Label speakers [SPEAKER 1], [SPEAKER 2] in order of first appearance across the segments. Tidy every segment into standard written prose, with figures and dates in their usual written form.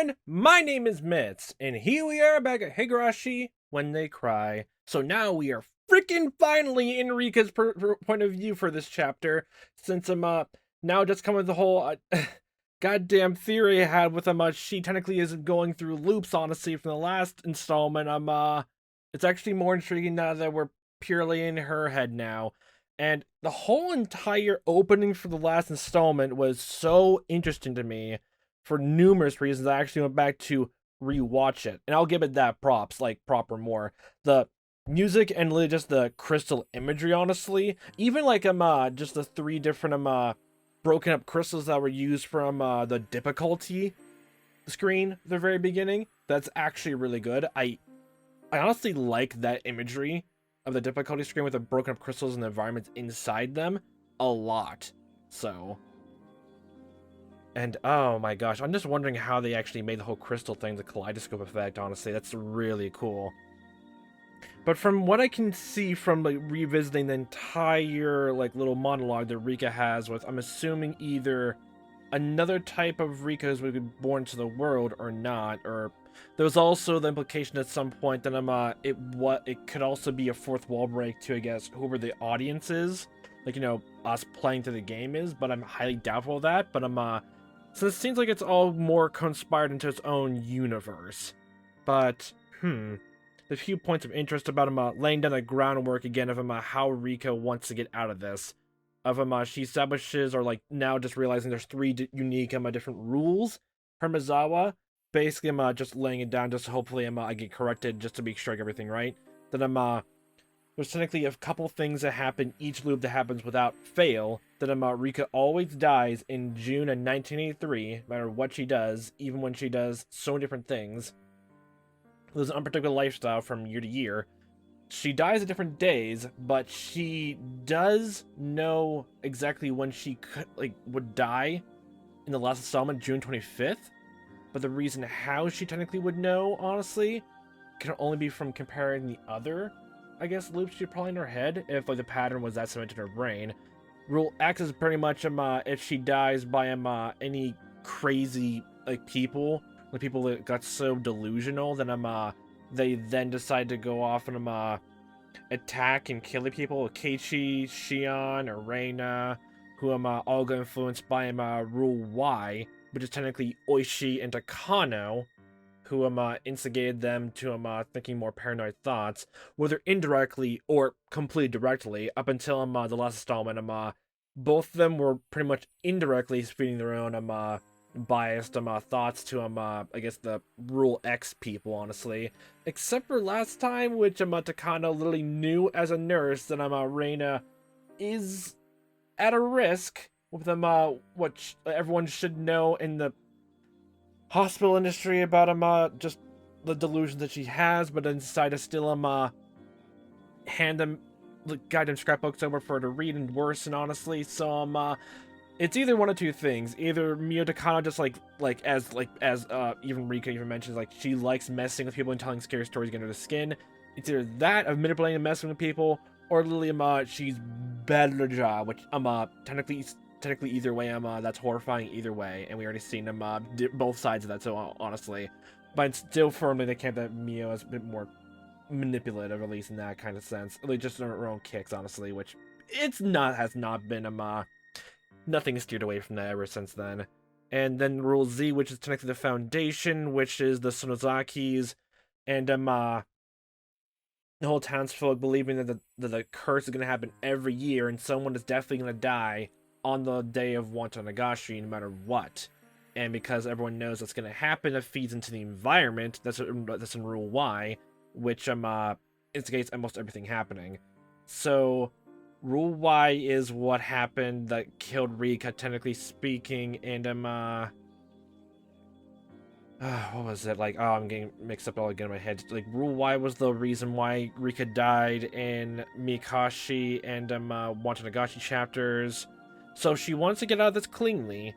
[SPEAKER 1] everyone, my name is Mitz, and here we are back at Higurashi When They Cry. So now we are freaking finally in Rika's point of view for this chapter, since now just coming with the whole goddamn theory I had with she technically isn't going through loops, honestly, from the last installment. It's actually more intriguing now that we're purely in her head now. And the whole entire opening for the last installment was so interesting to me for numerous reasons. I actually went back to rewatch it, and I'll give it that props, like proper more. The music and literally just the crystal imagery, honestly. Even like just the three different broken up crystals that were used from the difficulty screen at the very beginning. That's actually really good. I honestly like that imagery of the difficulty screen with the broken up crystals and the environments inside them a lot. So, and oh my gosh, I'm just wondering how they actually made the whole crystal thing, the kaleidoscope effect, honestly. That's really cool. But from what I can see from like revisiting the entire like little monologue that Rika has with, I'm assuming either another type of Rika who's been born to the world or not, or there was also the implication at some point that it could also be a fourth wall break to, I guess, whoever the audience is, like, you know, us playing through the game is, but I'm highly doubtful of that. But so it seems like it's all more conspired into its own universe. But the few points of interest about laying down the groundwork again of how Rika wants to get out of this. Of she establishes, or like now just realizing there's three unique different rules. Hinamizawa, basically just laying it down just so hopefully I get corrected just to make sure I get everything right. That there's technically a couple things that happen each loop that happens without fail. That Rika always dies in June of 1983, no matter what she does, even when she does so many different things. There's an unpredictable lifestyle from year to year. She dies at different days, but she does know exactly when she would die in the last installment, June 25th. But the reason how she technically would know, honestly, can only be from comparing the other, I guess, loops she probably in her head, if like the pattern was that cemented in her brain. Rule X is pretty much if she dies by any crazy people, like people that got so delusional that they then decide to go off and attack and kill the people. Keiichi, Shion, or Reina, who all got influenced by Rule Y, which is technically Oishi and Takano, who instigated them to thinking more paranoid thoughts, whether indirectly or completely directly. Up until the last installment, both of them were pretty much indirectly feeding their own biased thoughts to I guess the Rule X people, honestly, except for last time, which Takano literally knew as a nurse that Reina is at a risk with what everyone should know in the hospital industry about just the delusions that she has, but then decide to still hand them the goddamn scrapbooks over for her to read and worsen, honestly. So it's either one of two things. Either Mio Takano just as even Rika even mentions, like, she likes messing with people and telling scary stories, getting under the skin. It's either that of manipulating and messing with people, or literally she's bad at her job, which technically either way that's horrifying either way, and we already seen them both sides of that. So honestly, but still firmly they can't that Mio is a bit more manipulative, at least in that kind of sense, like just in her own kicks, honestly, which has not been nothing steered away from that ever since then. And then Rule Z, which is technically the Foundation, which is the Sonozakis, and the whole townsfolk believing that the curse is going to happen every year, and someone is definitely going to die on the day of Watanagashi, no matter what. And because everyone knows that's going to happen, it feeds into the environment. That's in Rule Y, which instigates almost everything happening. So Rule Y is what happened that killed Rika, technically speaking, and what was it? Like, oh, I'm getting mixed up all again in my head. Like, Rule Y was the reason why Rika died in Mikashi and Watanagashi chapters. So she wants to get out of this cleanly,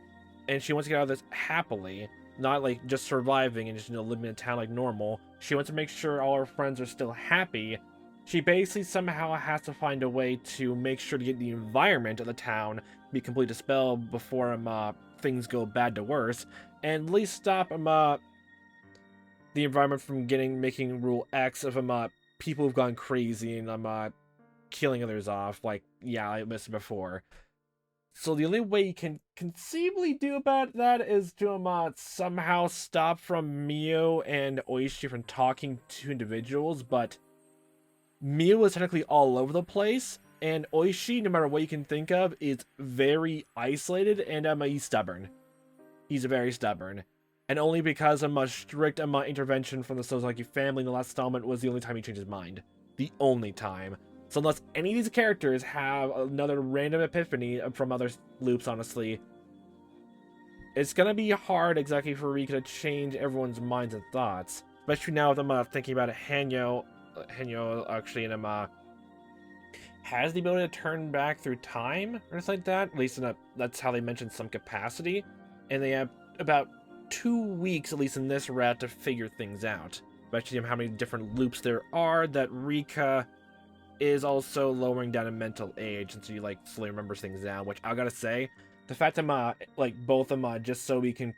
[SPEAKER 1] and she wants to get out of this happily, not like just surviving and just living in town like normal. She wants to make sure all her friends are still happy. She basically somehow has to find a way to make sure to get the environment of the town be completely dispelled before things go bad to worse, and at least stop the environment from making rule X of people who've gone crazy and killing others off. Like, yeah, I missed it before. So the only way you can conceivably do about that is to somehow stop from Mio and Oishi from talking to individuals, but Mio is technically all over the place, and Oishi, no matter what you can think of, is very isolated, and he's stubborn. He's very stubborn. And only because of a strict intervention from the Sozaki family in the last installment was the only time he changed his mind. The only time. So unless any of these characters have another random epiphany from other loops, honestly, it's gonna be hard exactly for Rika to change everyone's minds and thoughts. Especially now with them thinking about it, Hanyo actually has the ability to turn back through time or something like that. At least that's how they mentioned some capacity. And they have about 2 weeks, at least in this route, to figure things out. Especially how many different loops there are, that Rika is also lowering down in mental age, and so you slowly remembers things down, which I gotta say, the fact that both of them just so we can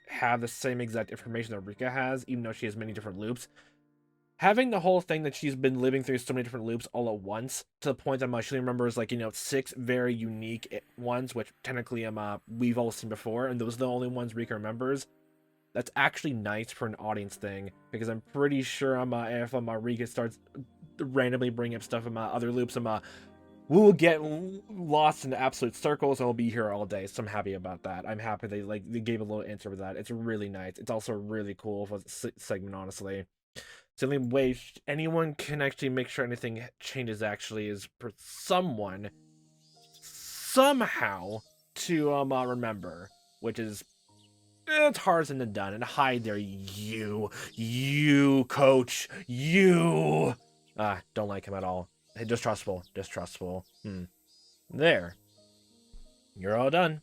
[SPEAKER 1] have the same exact information that Rika has, even though she has many different loops, having the whole thing that she's been living through so many different loops all at once, to the point that she remembers 6 very unique ones, which technically we've all seen before, and those are the only ones Rika remembers. That's actually nice for an audience thing, because I'm pretty sure if Rika starts randomly bringing up stuff from other loops, we'll get lost in absolute circles and we'll be here all day. So I'm happy about that. I'm happy they gave a little answer with that. It's really nice. It's also really cool for the segment, honestly. So the only way anyone can actually make sure anything changes actually is for someone somehow to remember, which is it's harder than done. And hi there, you coach, you. Don't like him at all. Distrustful. There. You're all done.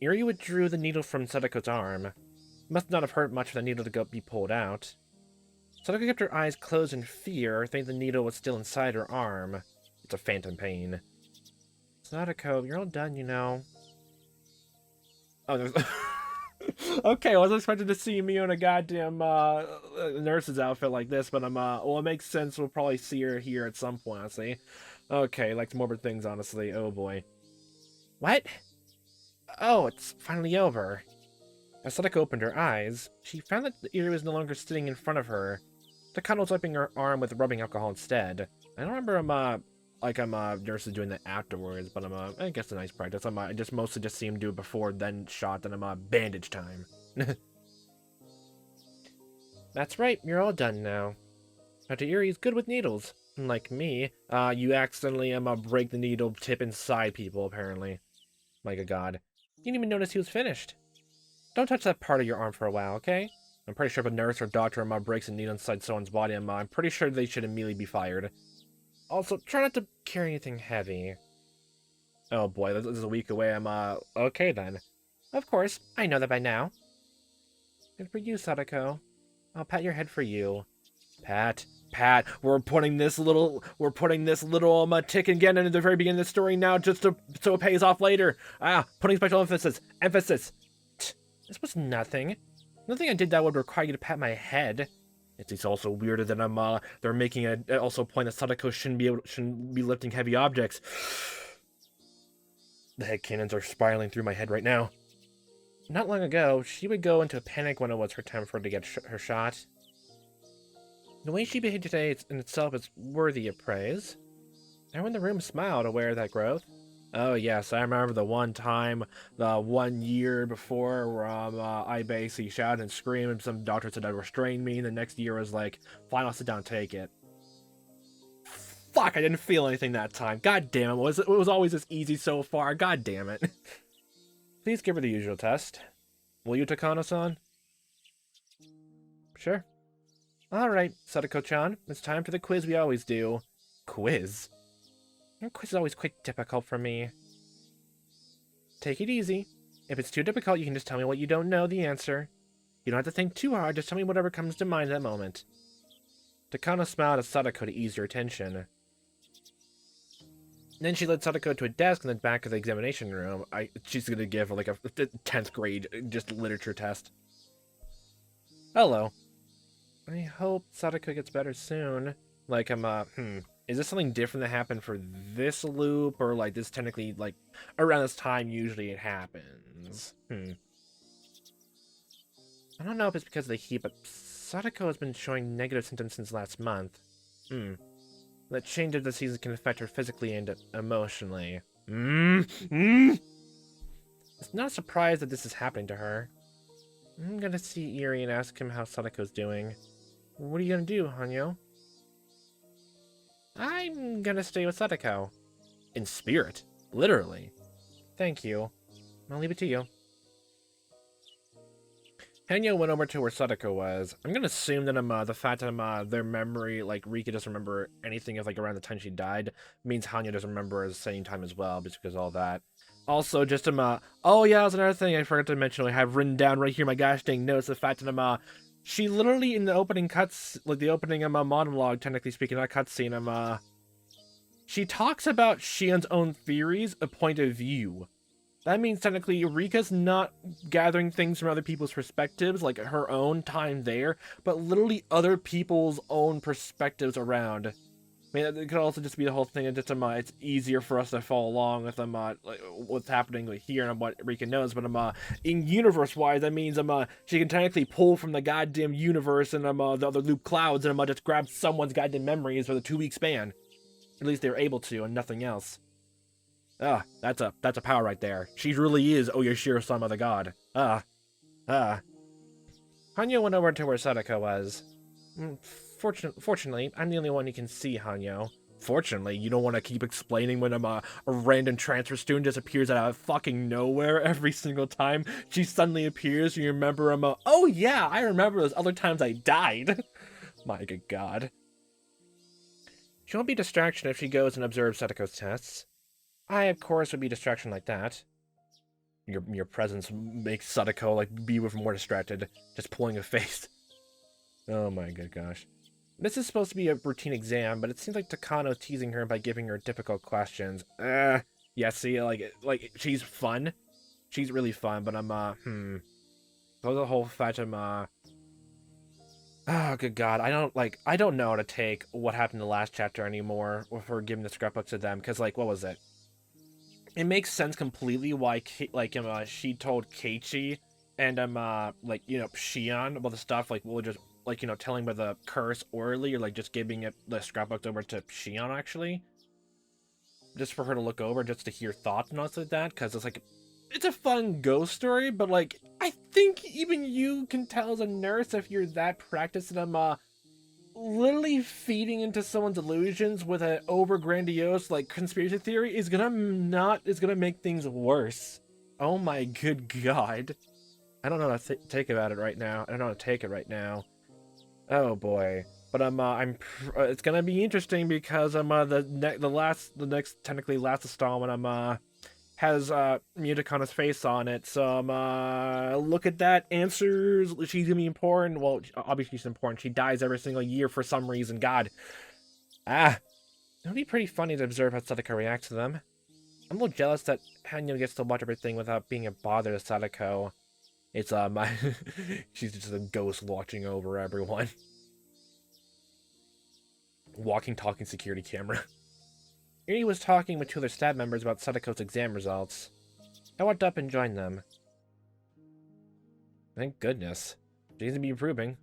[SPEAKER 1] Eri withdrew the needle from Sadako's arm. It must not have hurt much for the needle to be pulled out. Sadako kept her eyes closed in fear, thinking the needle was still inside her arm. It's a phantom pain. Sadako, you're all done, you know. Oh, there's... Okay, I wasn't expecting to see me in a goddamn nurse's outfit like this, but well, it makes sense. We'll probably see her here at some point, honestly. Okay, like morbid things, honestly. Oh boy. What? Oh, it's finally over. As Sadako opened her eyes, she found that the Eri was no longer sitting in front of her. Takano was wiping her arm with rubbing alcohol instead. I don't remember nurses doing that afterwards, but I guess a nice practice. I just mostly just see him do it before, then shot, then bandage time. That's right, you're all done now. Dr. Erie's good with needles. Unlike me, you accidentally break the needle tip inside people, apparently. Like a god. You didn't even notice he was finished. Don't touch that part of your arm for a while, okay? I'm pretty sure if a nurse or doctor breaks a needle inside someone's body, I'm pretty sure they should immediately be fired. Also, try not to carry anything heavy. Oh boy, this is a week away. Okay then. Of course, I know that by now. Good for you, Sadako. I'll pat your head for you. Pat. We're putting this little tick again into the very beginning of the story now, just so it pays off later. Putting special emphasis. This was nothing. Nothing I did that would require you to pat my head. It's also weirder that they're making also a point that Sadako shouldn't be lifting heavy objects. The head cannons are spiraling through my head right now. Not long ago, she would go into a panic when it was her time for her to get her shot. The way she behaved today in itself is worthy of praise. Everyone in the room smiled, aware of that growth. Oh yes, I remember the one time, the 1 year before, where I basically shouted and screamed, and some doctor said I'd restrain me, and the next year was like, fine, I'll sit down and take it. Fuck, I didn't feel anything that time. God damn it, it was always this easy so far. God damn it. Please give her the usual test. Will you, Takano-san? Sure. Alright, Sadako-chan, it's time for the quiz we always do. Quiz? Your quiz is always quite difficult for me. Take it easy. If it's too difficult, you can just tell me what you don't know the answer. You don't have to think too hard, just tell me whatever comes to mind at that moment. Takano smiled at Sadako to ease her attention. Then she led Sadako to a desk in the back of the examination room. She's gonna give her like a 10th grade just literature test. Hello. I hope Sadako gets better soon. Like, is this something different that happened for this loop, or like this technically, like, around this time usually it happens? I don't know if it's because of the heat, but Sadako has been showing negative symptoms since last month. That change of the season can affect her physically and emotionally. It's not a surprise that this is happening to her. I'm gonna see Eri and ask him how Sadako's doing. What are you gonna do, Hanyo? I'm gonna stay with Sadako. In spirit. Literally. Thank you. I'll leave it to you. Hanyo went over to where Sadako was. I'm gonna assume that the fact that their memory, like Rika doesn't remember anything of like around the time she died, means Hanyo doesn't remember at the same time as well, just because of all that. Also, just oh yeah, that's another thing I forgot to mention. I have written down right here my gosh dang notes. The fact that she literally in the opening the opening monologue, technically speaking, not cutscene, she talks about Shian's own theories, a point of view. That means technically Rika's not gathering things from other people's perspectives, like her own time there, but literally other people's own perspectives around. I mean, it could also just be the whole thing of just it's easier for us to follow along with like, what's happening here and what Rika knows. But in universe-wise, that means she can technically pull from the goddamn universe and the other loop clouds and just grab someone's goddamn memories for the 2-week span. At least they're able to, and nothing else. That's a power right there. She really is Oyashiro-sama the god. Hanyo went over to where Sadako was. Fortunately, I'm the only one who can see Hanyo. Fortunately, you don't want to keep explaining when a random transfer student just appears out of fucking nowhere every single time she suddenly appears. You remember oh yeah, I remember those other times I died. My good god. She won't be a distraction if she goes and observes Sadako's tests. I, of course, would be a distraction like that. Your presence makes Sadako, like, be even more distracted, just pulling a face. Oh my good gosh. This is supposed to be a routine exam, but it seems like Takano's teasing her by giving her difficult questions. Yeah, see, like, she's fun. She's really fun, but So the whole fact oh, good god, I don't know how to take what happened in the last chapter anymore, if we're giving the scrapbooks to them, because, like, what was it? It makes sense completely why, she told Keiichi and, like, you know, Shion about the stuff, like, we'll just, like, you know, telling about the curse orally, or, like, just giving it, the scrapbooks over to Shion, actually. Just for her to look over, just to hear thoughts and all like that, because it's, like, it's a fun ghost story, but, like, I think even you can tell as a nurse if you're that practiced in, literally feeding into someone's illusions with an over grandiose like conspiracy theory is gonna make things worse. Oh my good god. I don't know how to take about it right now. I don't know how to take it right now. Oh boy. But it's gonna be interesting because the next technically last installment has Mutakona's face on it, so look at that. Answers, she's gonna be important. Well, obviously she's important. She dies every single year for some reason. God. It would be pretty funny to observe how Sadako reacts to them. I'm a little jealous that Hanyo gets to watch everything without being a bother to Sadako. It's she's just a ghost watching over everyone. Walking, talking security camera. Eri was talking with 2 other staff members about Sadako's exam results. I walked up and joined them. Thank goodness. She seems to be improving.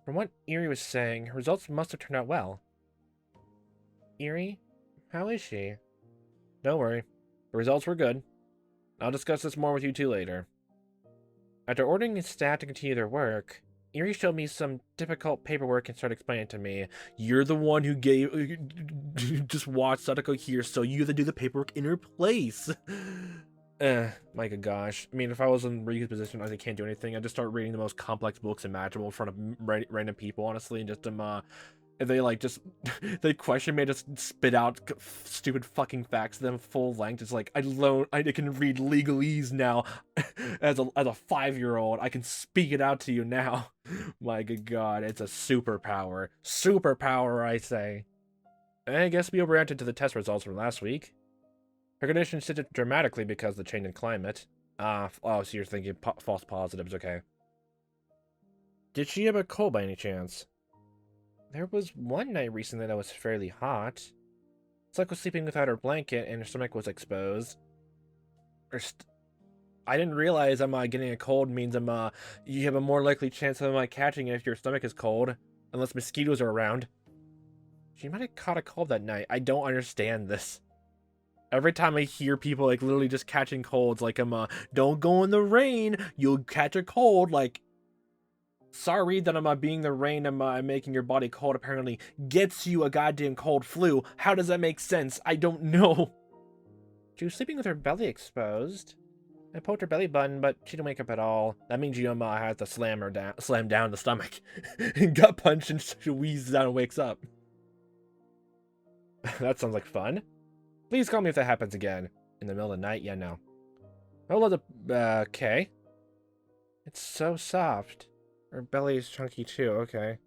[SPEAKER 1] From what Eri was saying, her results must have turned out well. Eri? How is she? Don't worry. The results were good. I'll discuss this more with you 2 later. After ordering his staff to continue their work, Eri showed me some difficult paperwork and started explaining it to me. You're the one who just watched Sadako here, so you have to do the paperwork in her place. My good gosh. I mean, if I was in Rika's position, I can't do anything. I'd just start reading the most complex books imaginable in front of random people, honestly, and just if they like just they question me, just spit out stupid fucking facts to them full length. It's like I can read legalese now. As a 5-year-old, I can speak it out to you now. My good god, it's a superpower. Superpower, I say. I guess we overreacted to the test results from last week. Her condition shifted dramatically because of the change in climate. Oh, so you're thinking false positives, okay. Did she have a cold by any chance? There was one night recently that was fairly hot. Sadako was sleeping without her blanket and her stomach was exposed. I didn't realize getting a cold means you have a more likely chance of catching it if your stomach is cold, unless mosquitoes are around. She might have caught a cold that night. I don't understand this. Every time I hear people literally just catching colds, don't go in the rain, you'll catch a cold. Sorry that being the rain and making your body cold apparently gets you a goddamn cold flu. How does that make sense? I don't know. She was sleeping with her belly exposed. I poked her belly button, but she didn't wake up at all. That means you have to slam down the stomach. Gut punch and she wheezes out and wakes up. That sounds like fun. Please call me if that happens again. In the middle of the night? Yeah, no. Okay. It's so soft. Her belly is chunky too, okay.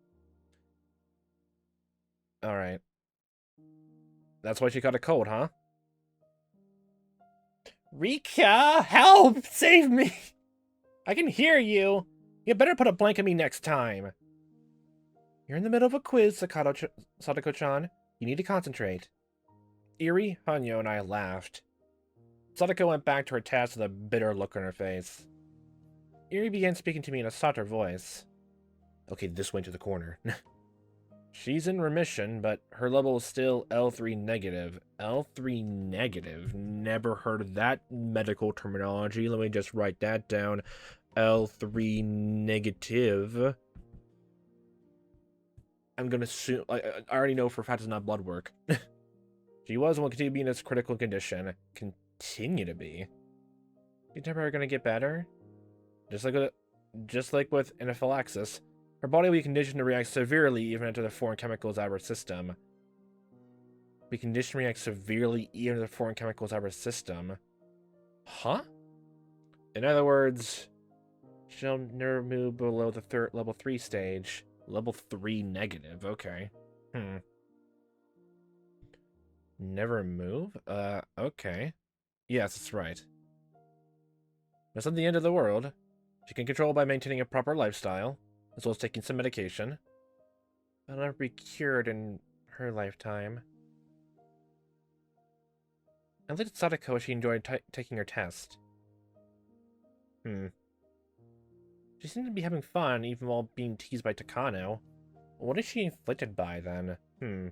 [SPEAKER 1] Alright. That's why she caught a cold, huh? Rika! Help! Save me! I can hear you! You better put a blanket on me next time. You're in the middle of a quiz, Sadako-chan. You need to concentrate. Eri, Hanyo, and I laughed. Sadako went back to her task with a bitter look on her face. Eri began speaking to me in a softer voice. Okay, this went to the corner. She's in remission, but her level is still L3 negative. L3 negative? Never heard of that medical terminology. Let me just write that down. L3 negative. I'm gonna assume... I already know for a fact it's not blood work. She was and will continue to be in this critical condition. Continue to be? You're never gonna get better? Just like with anaphylaxis, her body will be conditioned to react severely even after the foreign chemicals out of her system. Be conditioned to react severely even after the foreign chemicals out of her system. Huh? In other words, she'll never move below the level 3 stage. Level 3 negative, okay. Never move? Okay. Yes, that's right. That's not the end of the world. She can control by maintaining a proper lifestyle, as well as taking some medication. I'll never be cured in her lifetime. I looked at Sadako as she enjoyed taking her test. She seemed to be having fun, even while being teased by Takano. What is she inflicted by, then? I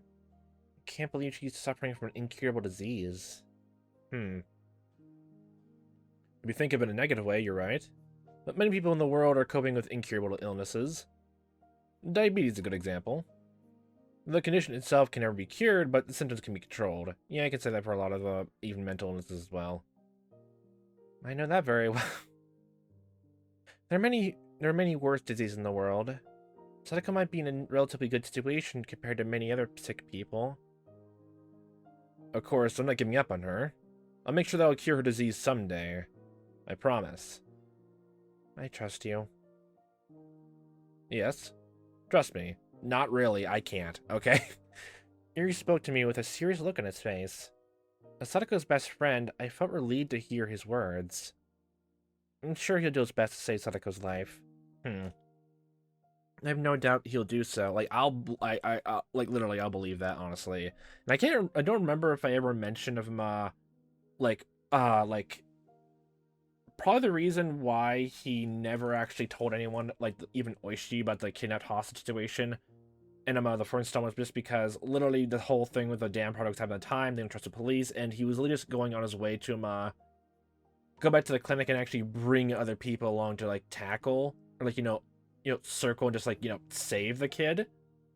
[SPEAKER 1] can't believe she's suffering from an incurable disease. If you think of it in a negative way, you're right. But many people in the world are coping with incurable illnesses. Diabetes is a good example. The condition itself can never be cured, but the symptoms can be controlled. Yeah, I can say that for a lot of even mental illnesses as well. I know that very well. There are many worse diseases in the world. Sadako might be in a relatively good situation compared to many other sick people. Of course, I'm not giving up on her. I'll make sure that I'll cure her disease someday. I promise. I trust you. Yes? Trust me. Not really, I can't, okay? Eri spoke to me with a serious look on his face. As Sadako's best friend, I felt relieved to hear his words. I'm sure he'll do his best to save Sadako's life. I have no doubt he'll do so. Literally, I'll believe that, honestly. And I don't remember if I ever mentioned of him, probably the reason why he never actually told anyone, even Oishi, about the kidnapped hostage situation in the first installment was just because literally the whole thing with the damn products happened at the time, they didn't trust the police, and he was literally just going on his way to go back to the clinic and actually bring other people along to tackle or circle and just save the kid.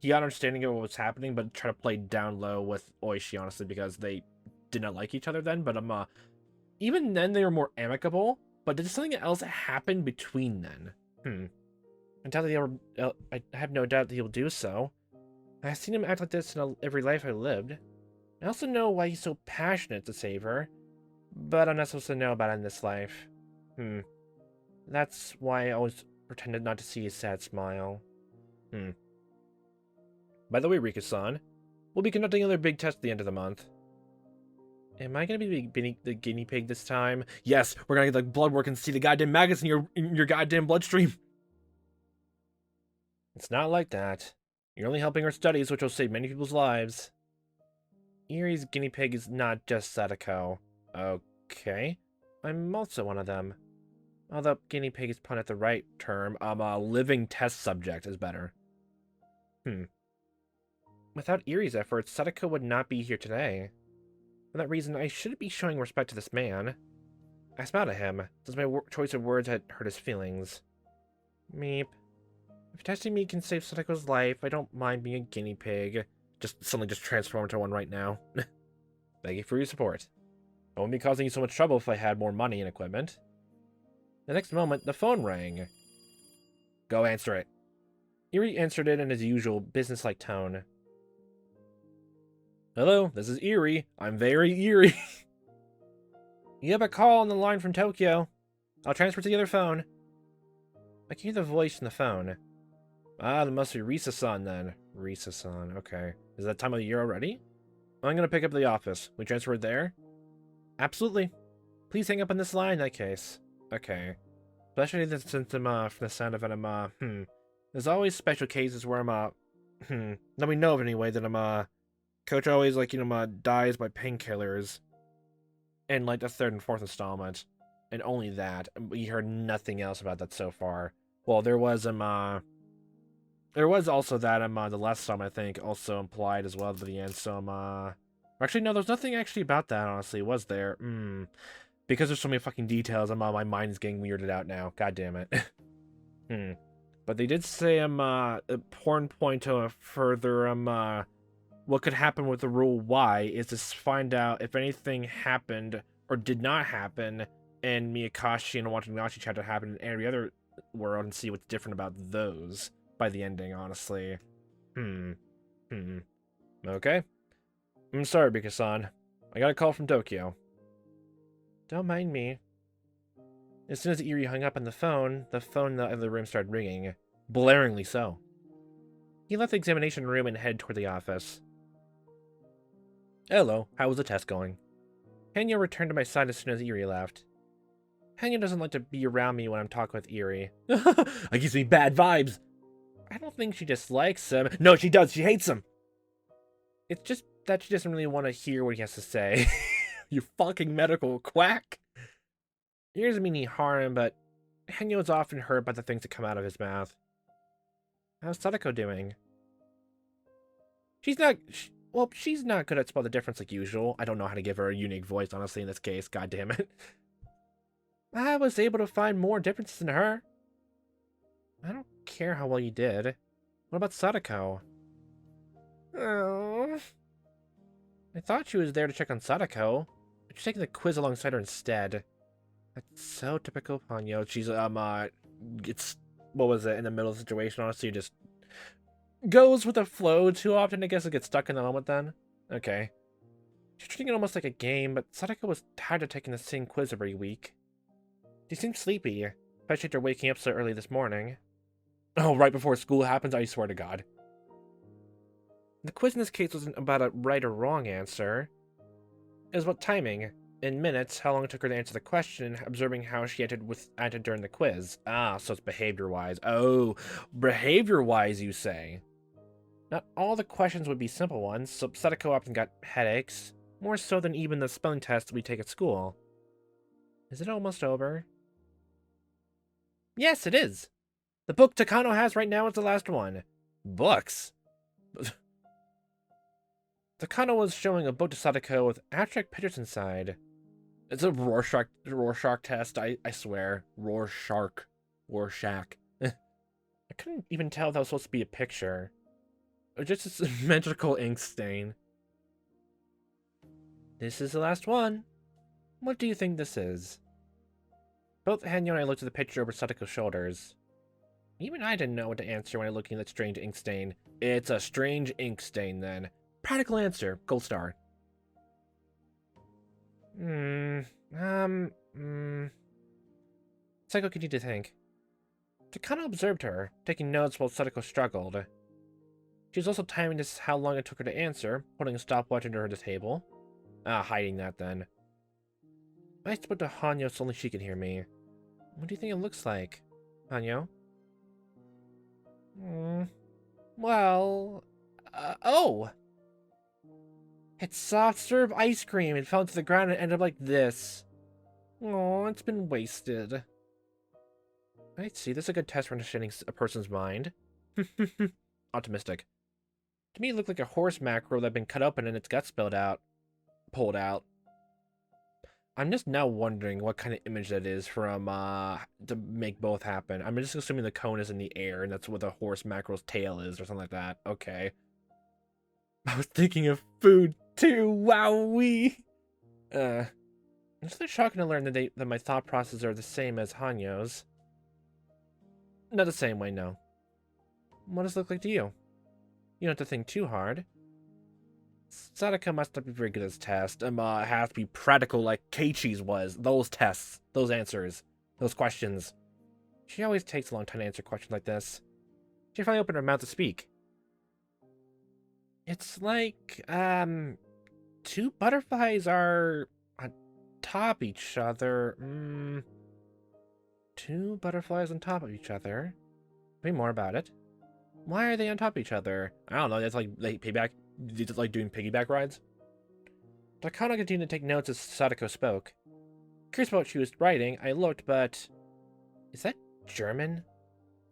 [SPEAKER 1] He got understanding of what was happening, but try to play down low with Oishi, honestly, because they did not like each other then. But even then they were more amicable. But did something else happen between then? I have no doubt that he'll do so. I've seen him act like this in every life I lived. I also know why he's so passionate to save her, but I'm not supposed to know about it in this life. That's why I always pretended not to see his sad smile. By the way, Rika-san, we'll be conducting another big test at the end of the month. Am I gonna be the guinea pig this time? Yes, we're gonna get the blood work and see the goddamn maggots in your goddamn bloodstream. It's not like that. You're only helping her studies, which will save many people's lives. Erie's guinea pig is not just Sadako. Okay. I'm also one of them. Although guinea pig is put at the right term, a living test subject is better. Without Erie's efforts, Sadako would not be here today. For that reason, I shouldn't be showing respect to this man. I smiled at him, since my choice of words had hurt his feelings. Meep. If testing me can save Sadako's life, I don't mind being a guinea pig. Suddenly transform into one right now. Thank you for your support. I wouldn't be causing you so much trouble if I had more money and equipment. The next moment, the phone rang. Go answer it. Erie answered it in his usual business-like tone. Hello, this is Erie. I'm very Erie. You have a call on the line from Tokyo. I'll transfer to the other phone. I can hear the voice in the phone. Ah, that must be Risa-san then. Risa-san, okay. Is that time of the year already? I'm gonna pick up the office. We transfer it there? Absolutely. Please hang up on this line in that case. Okay. Especially since I'm, from the sound of it, There's always special cases where that we know of anyway, that, Coach always, dies by painkillers. In, the third and fourth installment. And only that. We heard nothing else about that so far. Well, there was, there was also that, the last song, I think, also implied as well at the end, so, Actually, no, there's nothing actually about that, honestly, was there? Because there's so many fucking details, my mind is getting weirded out now. God damn it. But they did say, a important point to further, what could happen with the rule Y is to find out if anything happened or did not happen in Miyakashi and Watanashi chapter happened in every other world and see what's different about those by the ending, honestly. Okay. I'm sorry, Rika-san. I got a call from Tokyo. Don't mind me. As soon as Erie hung up on the phone in the other room started ringing. Blaringly so. He left the examination room and headed toward the office. Hello, how was the test going? Hanyo returned to my side as soon as Erie left. Hanyo doesn't like to be around me when I'm talking with Erie. That gives me bad vibes. I don't think she dislikes him. No, she does. She hates him. It's just that she doesn't really want to hear what he has to say. You fucking medical quack. Erie doesn't mean he harm him, but Hanyo is often hurt by the things that come out of his mouth. How's Sadako doing? She's not good at spell the difference like usual. I don't know how to give her a unique voice, honestly, in this case. God damn it. I was able to find more differences in her. I don't care how well you did. What about Sadako? Oh. I thought she was there to check on Sadako, but you're taking the quiz alongside her instead. That's so typical of Hanyo. She's, what was it, in the middle of the situation, honestly, just goes with the flow too often. I guess it gets stuck in the moment then. Okay. She's treating it almost like a game, but Sadako was tired of taking the same quiz every week. She seemed sleepy, especially after waking up so early this morning. Oh, right before school happens? I swear to God. The quiz in this case wasn't about a right or wrong answer. It was about timing. In minutes, how long it took her to answer the question, observing how she acted during the quiz. Ah, so it's behavior-wise. Oh, behavior-wise, you say? Not all the questions would be simple ones, so Sadako often got headaches, more so than even the spelling tests we take at school. Is it almost over? Yes, it is. The book Takano has right now is the last one. Books? Takano was showing a book to Sadako with abstract pictures inside. It's a Rorschach test, I swear. Rorschach. I couldn't even tell if that was supposed to be a picture. Or just a magical ink stain. This is the last one. What do you think this is? Both Hanyo and I looked at the picture over Sadako's shoulders. Even I didn't know what to answer when I looked at that strange ink stain. It's a strange ink stain, then. Practical answer. Gold star. Sadako continued to think. Takano observed her, taking notes while Sadako struggled. She was also timing this how long it took her to answer, putting a stopwatch under her table. Hiding that then. I spoke to Hanyo so only she could hear me. What do you think it looks like, Hanyo? Well, oh! It's soft serve ice cream. It fell to the ground and ended up like this. Oh, it's been wasted. I see. This is a good test for understanding a person's mind. Optimistic. To me, it looked like a horse mackerel that had been cut open and its guts pulled out. I'm just now wondering what kind of image that is from, to make both happen. I'm just assuming the cone is in the air, and that's what the horse mackerel's tail is, or something like that. Okay. I was thinking of food, too! Wowee! It's really shocking to learn that my thought processes are the same as Hanyo's. Not the same way, no. What does it look like to you? You don't have to think too hard. Sadako must not be very good at this test. Has to be practical like Keiichi's was. Those tests, those answers, those questions. She always takes a long time to answer questions like this. She finally opened her mouth to speak. It's like, two butterflies are on top of each other. Two butterflies on top of each other. Tell me more about it. Why are they on top of each other? I don't know, that's like payback. It's like doing piggyback rides. Takano continued to take notes as Sadako spoke. Curious about what she was writing, I looked, but... Is that German?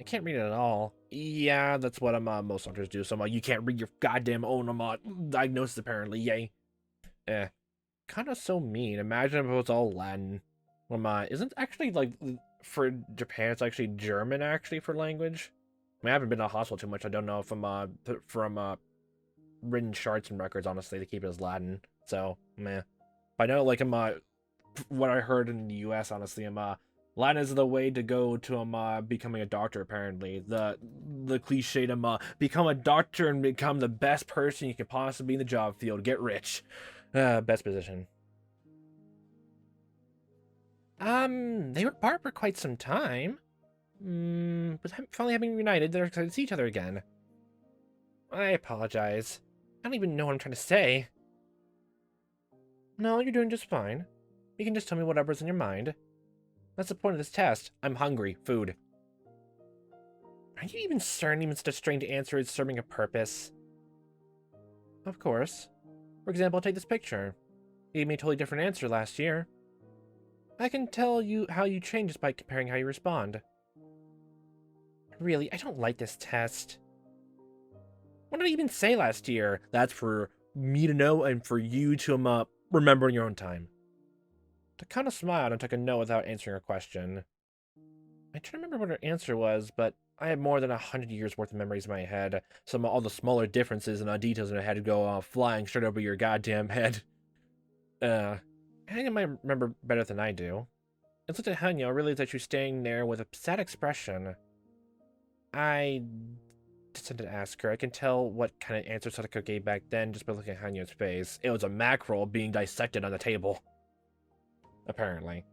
[SPEAKER 1] I can't read it at all. Yeah, that's what most authors do, so you can't read your goddamn own diagnosis, apparently, yay. Kinda so mean. Imagine if it was all Latin. Isn't actually, like, for Japan, it's actually German, actually, for language? I mean, I haven't been to a hospital too much, I don't know if I'm, from, written charts and records, honestly, they keep it as Latin, so meh. But I know, like, what I heard in the US, honestly, Latin is the way to go to becoming a doctor, apparently. The cliche to become a doctor and become the best person you could possibly be in the job field, get rich. Best position. They were apart for quite some time. But finally having reunited, they're excited to see each other again. I apologize. I don't even know what I'm trying to say. No, you're doing just fine. You can just tell me whatever's in your mind. That's the point of this test. I'm hungry. Food. Are you even certain even such a strange answer is serving a purpose? Of course. For example, take this picture. You gave me a totally different answer last year. I can tell you how you change just by comparing how you respond. Really, I don't like this test. What did I even say last year? That's for me to know and for you to remember in your own time. Takano smiled and took a note without answering her question. I try to remember what her answer was, but I had more than 100 years worth of memories in my head. Some of all the smaller differences and details in my head go flying straight over your goddamn head. I think you might remember better than I do. I looked at Hanyo, I realized that she was standing there with a sad expression. I decided to ask her. I can tell what kind of answer Sadako gave back then just by looking at Hanyo's face. It was a mackerel being dissected on the table. Apparently.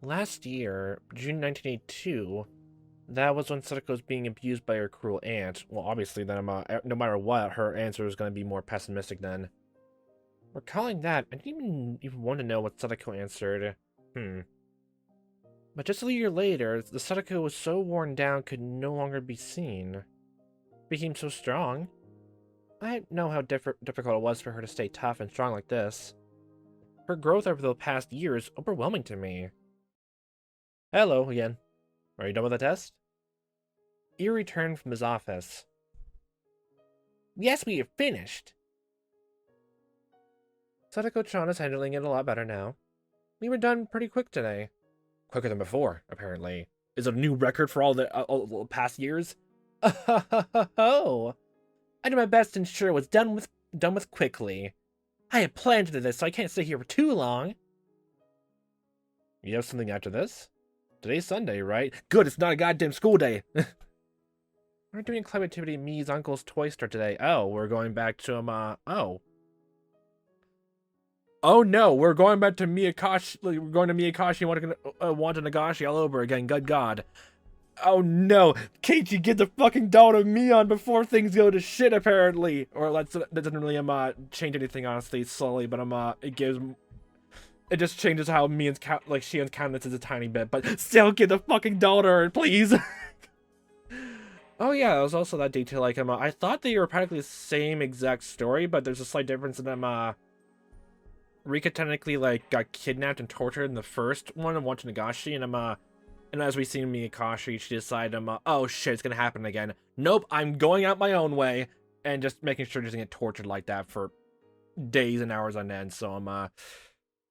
[SPEAKER 1] Last year, June 1982, that was when Sadako was being abused by her cruel aunt. Well, obviously, then no matter what, her answer was going to be more pessimistic then. Recalling that, I didn't even want to know what Sadako answered. But just a year later, the Sadako was so worn down could no longer be seen. Became so strong. I know how difficult it was for her to stay tough and strong like this. Her growth over the past year is overwhelming to me. Hello again. Are you done with the test? Iri returned from his office. Yes, we are finished. Sadako-chan is handling it a lot better now. We were done pretty quick today. Quicker than before, apparently. Is it a new record for all the past years? Oh! I did my best to ensure it was done with quickly. I had planned to do this, so I can't stay here for too long. You have something after this? Today's Sunday, right? Good, it's not a goddamn school day. We're doing a club activity at Mii's uncle's toy store today. Oh, we're going back to oh. Oh no, we're going back to Miyakashi. We're going to Miyakashi and want a Nagashi all over again. Good God. Oh no, Keiichi, get the fucking doll to Mion before things go to shit, apparently. Or that doesn't really change anything, honestly, slowly, but it just changes how Mion's Shion's countenance is a tiny bit, but still get the fucking doll to her, please. Oh yeah, there was also that detail, like, I thought they were practically the same exact story, but there's a slight difference in them, Rika technically, like, got kidnapped and tortured in the first one and went to Nagashi, and as we see in Miyakashi, she decided, oh shit, it's gonna happen again. Nope, I'm going out my own way, and just making sure she doesn't get tortured like that for days and hours on end, so,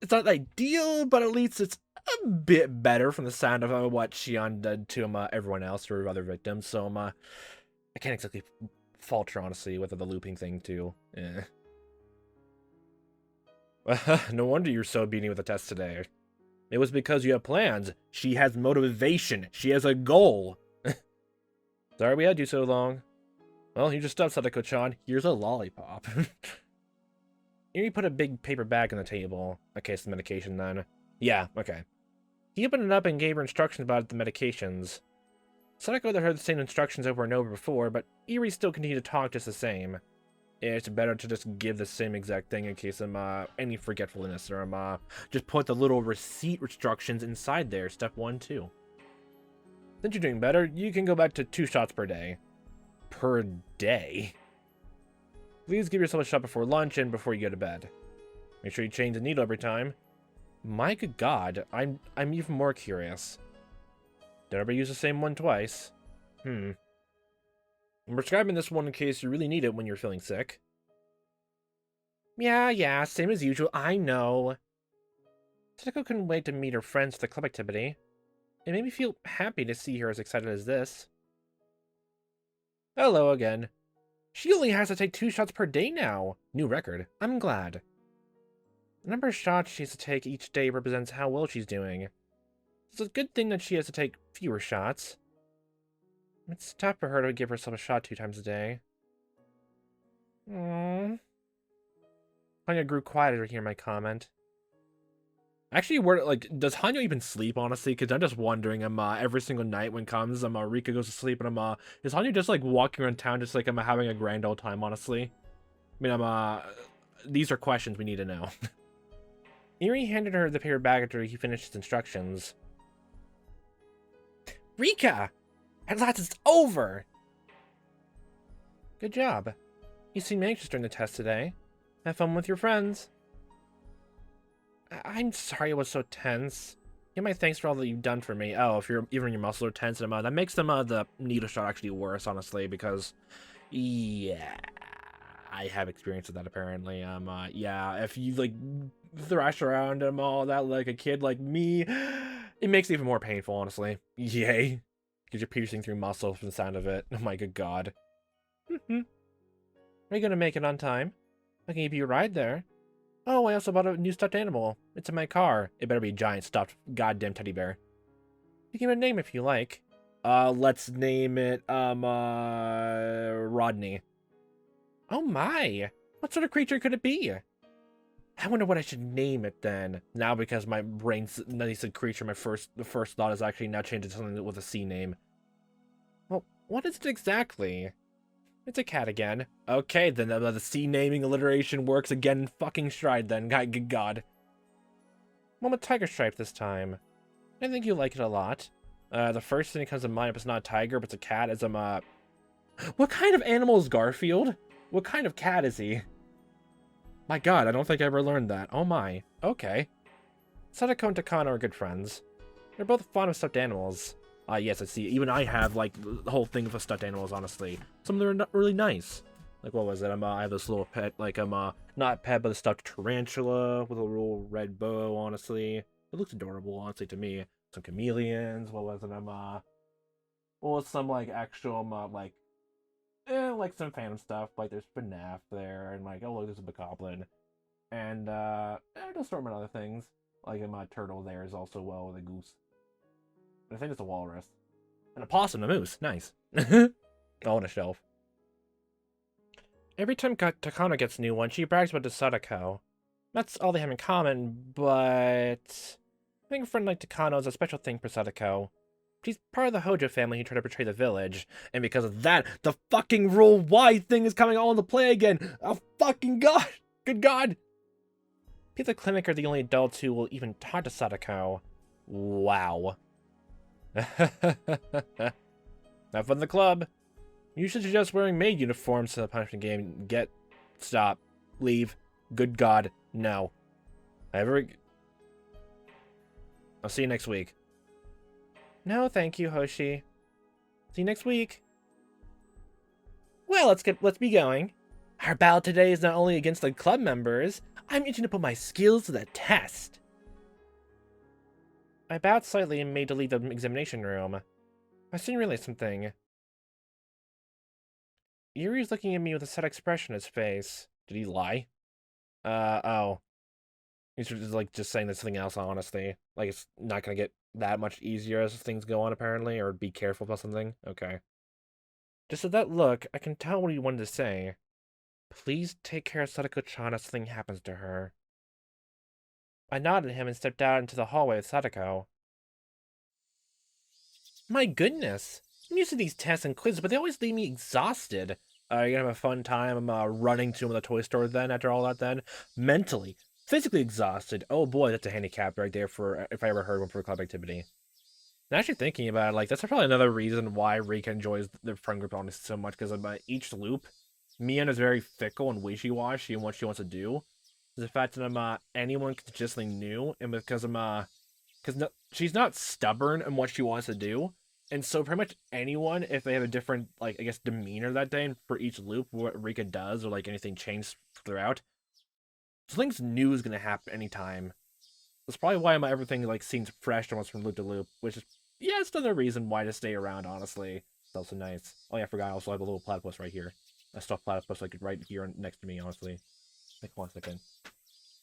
[SPEAKER 1] it's not ideal, but at least it's a bit better from the sound of what Shion did to everyone else, or other victims, so, I can't exactly fault her, honestly, with the looping thing, too. Eh. No wonder you're so obedient with the test today. It was because you have plans. She has motivation. She has a goal. Sorry we had you so long. Well, you just stopped, Sadako-chan. Here's a lollipop. You put a big paper bag on the table. Okay, it's the medication then. Yeah, okay. He opened it up and gave her instructions about the medications. Sadako had heard the same instructions over and over before, but Eri still continued to talk just the same. It's better to just give the same exact thing in case of any forgetfulness, or just put the little receipt instructions inside there, step 1, 2. Since you're doing better, you can go back to 2 shots per day. Per day? Please give yourself a shot before lunch and before you go to bed. Make sure you change the needle every time. My good god, I'm even more curious. Don't ever use the same one twice. I'm prescribing this one in case you really need it when you're feeling sick. Yeah, same as usual, I know. Sadako couldn't wait to meet her friends for the club activity. It made me feel happy to see her as excited as this. Hello again. She only has to take 2 shots per day now. New record. I'm glad. The number of shots she has to take each day represents how well she's doing. It's a good thing that she has to take fewer shots. It's tough for her to give herself a shot 2 times a day. Aww. Hanya grew quiet after hearing my comment. Actually, does Hanya even sleep, honestly? Because I'm just wondering, every single night when comes, Rika goes to sleep, and is Hanya just, like, walking around town just, like, having a grand old time, honestly? I mean, these are questions we need to know. Eri handed her the paper bag after he finished his instructions. Rika! At last it's over! Good job. You seem anxious during the test today. Have fun with your friends. I'm sorry it was so tense. Give my thanks for all that you've done for me. Oh, if even your muscles are tense, that makes the needle shot actually worse, honestly, because, yeah, I have experience with that apparently. Yeah, if you like thrash around and all that like a kid like me, it makes it even more painful, honestly. Yay, because you're piercing through muscle from the sound of it. Oh my good god. Are you gonna make it on time? I can give you a ride there. Oh, I also bought a new stuffed animal. It's in my car. It better be a giant stuffed goddamn teddy bear. You can give it a name if you like. Let's name it, Rodney. Oh my! What sort of creature could it be? I wonder what I should name it then. Now because my brain's said creature, the first thought is actually now changed to something with a C name. Well, what is it exactly? It's a cat again. Okay, then the C naming alliteration works again in fucking stride then. Good god. Well, I'm a tiger stripe this time. I think you'll like it a lot. The first thing that comes to mind if it's not a tiger, but it's a cat, is what kind of animal is Garfield? What kind of cat is he? My god, I don't think I ever learned that. Oh my. Okay. Sadako and Takano are good friends. They're both fond of stuffed animals. Yes, I see. Even I have, like, the whole thing of stuffed animals, honestly. Some of them are not really nice. Like, what was it? I have this little pet, like, not pet, but a stuffed tarantula with a little red bow, honestly. It looks adorable, honestly, to me. Some chameleons. What was it? Well, some, like, actual, like, some Phantom stuff. Like, there's FNAF there, and, like, oh, look, there's a bokoblin. And, just sort of other things. Like, my turtle there is also well with a goose. I think it's a walrus. And a possum, a moose. Nice. All on a shelf. Every time Takano gets a new one, she brags about the Sadako. That's all they have in common, but having a friend like Takano is a special thing for Sadako. She's part of the Hojo family who try to betray the village, and because of that, the fucking Rule Y thing is coming all into play again! Oh fucking god! Good god! People at the clinic are the only adults who will even talk to Sadako. Wow. Not fun in the club. You should suggest wearing maid uniforms to the punishment game. Stop. Leave. Good God. No. I'll see you next week. No, thank you, Hoshi. See you next week. Well, let's be going. Our battle today is not only against the club members. I'm itching to put my skills to the test. I bowed slightly and made to leave the examination room. I soon realized something. Yuri's looking at me with a sad expression on his face. Did he lie? Oh. He's just saying there's something else, honestly. Like, it's not gonna get that much easier as things go on, apparently, or be careful about something. Okay. Just at that look, I can tell what he wanted to say. Please take care of Sadako-chan if something happens to her. I nodded at him and stepped out into the hallway with Sadako. My goodness. I'm used to these tests and quizzes, but they always leave me exhausted. You're gonna have a fun time. I'm running to the toy store then, after all that then. Mentally. Physically exhausted. Oh boy, that's a handicap right there for if I ever heard one for a club activity. And actually thinking about it, like, that's probably another reason why Rika enjoys the friend group honestly so much, because of each loop, Mian is very fickle and wishy-washy in what she wants to do. The fact that anyone can just something new, and because she's not stubborn in what she wants to do, and so pretty much anyone, if they have a different, like, I guess, demeanor that day, and for each loop, what Rika does, or like anything changed throughout, something's new is gonna happen anytime. That's probably why everything like seems fresh almost from loop to loop, which is it's another reason why to stay around. Honestly, it's also nice. Oh yeah, I forgot. I also have a little platypus right here, a stuffed platypus like right here next to me. Honestly, like 1 second.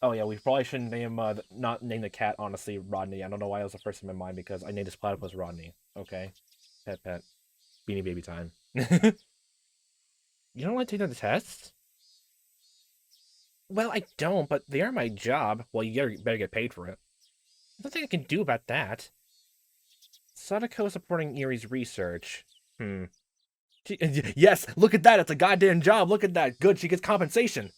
[SPEAKER 1] Oh yeah, we probably shouldn't not name the cat honestly Rodney. I don't know why it was the first in my mind because I named this platypus Rodney. Okay, pet, beanie baby time. You don't want to take the tests? Well, I don't, but they are my job. Well, you better get paid for it. There's nothing I can do about that. Sadako is supporting Yuri's research. Yes, look at that. It's a goddamn job. Look at that. Good, she gets compensation.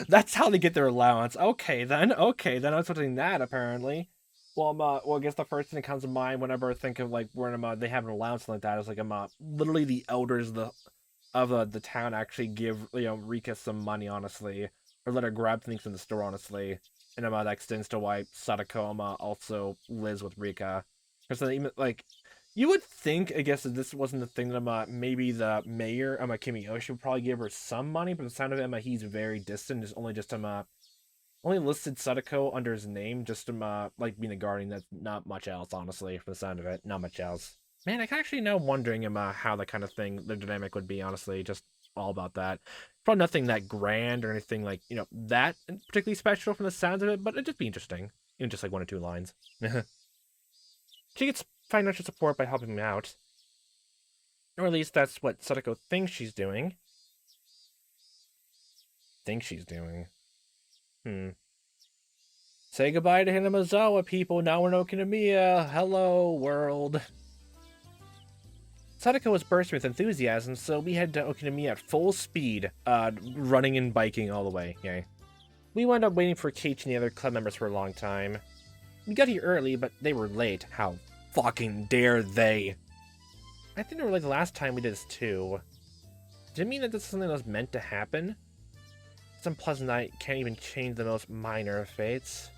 [SPEAKER 1] That's how they get their allowance. Okay, then. I was expecting that, apparently. Well, I guess the first thing that comes to mind whenever I think of, like, where they have an allowance like that is, like, literally the elders of the town actually give, Rika some money, honestly. Or let her grab things from the store, honestly. And that extends to why Sadako also lives with Rika. Because even, like, you would think, I guess, that this wasn't the thing that maybe the mayor, Kimiyoshi, would probably give her some money, but the sound of it, he's very distant. It's only just only listed Sadako under his name, just like being a guardian. That's not much else, honestly, for the sound of it. Not much else. Man, I can actually now wondering how that kind of thing, the dynamic would be, honestly, just all about that. Probably nothing that grand or anything like, that particularly special from the sounds of it, but it'd just be interesting. Even just like 1 or 2 lines. She gets financial support by helping him out. Or at least that's what Sadako thinks she's doing. Say goodbye to Hinamizawa, people. Now we're in Okinawa. Hello, world. Sadako was bursting with enthusiasm, so we headed to Okinawa at full speed, running and biking all the way. Yay. We wound up waiting for Keiichi and the other club members for a long time. We got here early, but they were late. How fucking dare they? I think they were like the last time we did this too. Did it mean that this is something that was meant to happen? Some pleasant night can't even change the most minor of fates.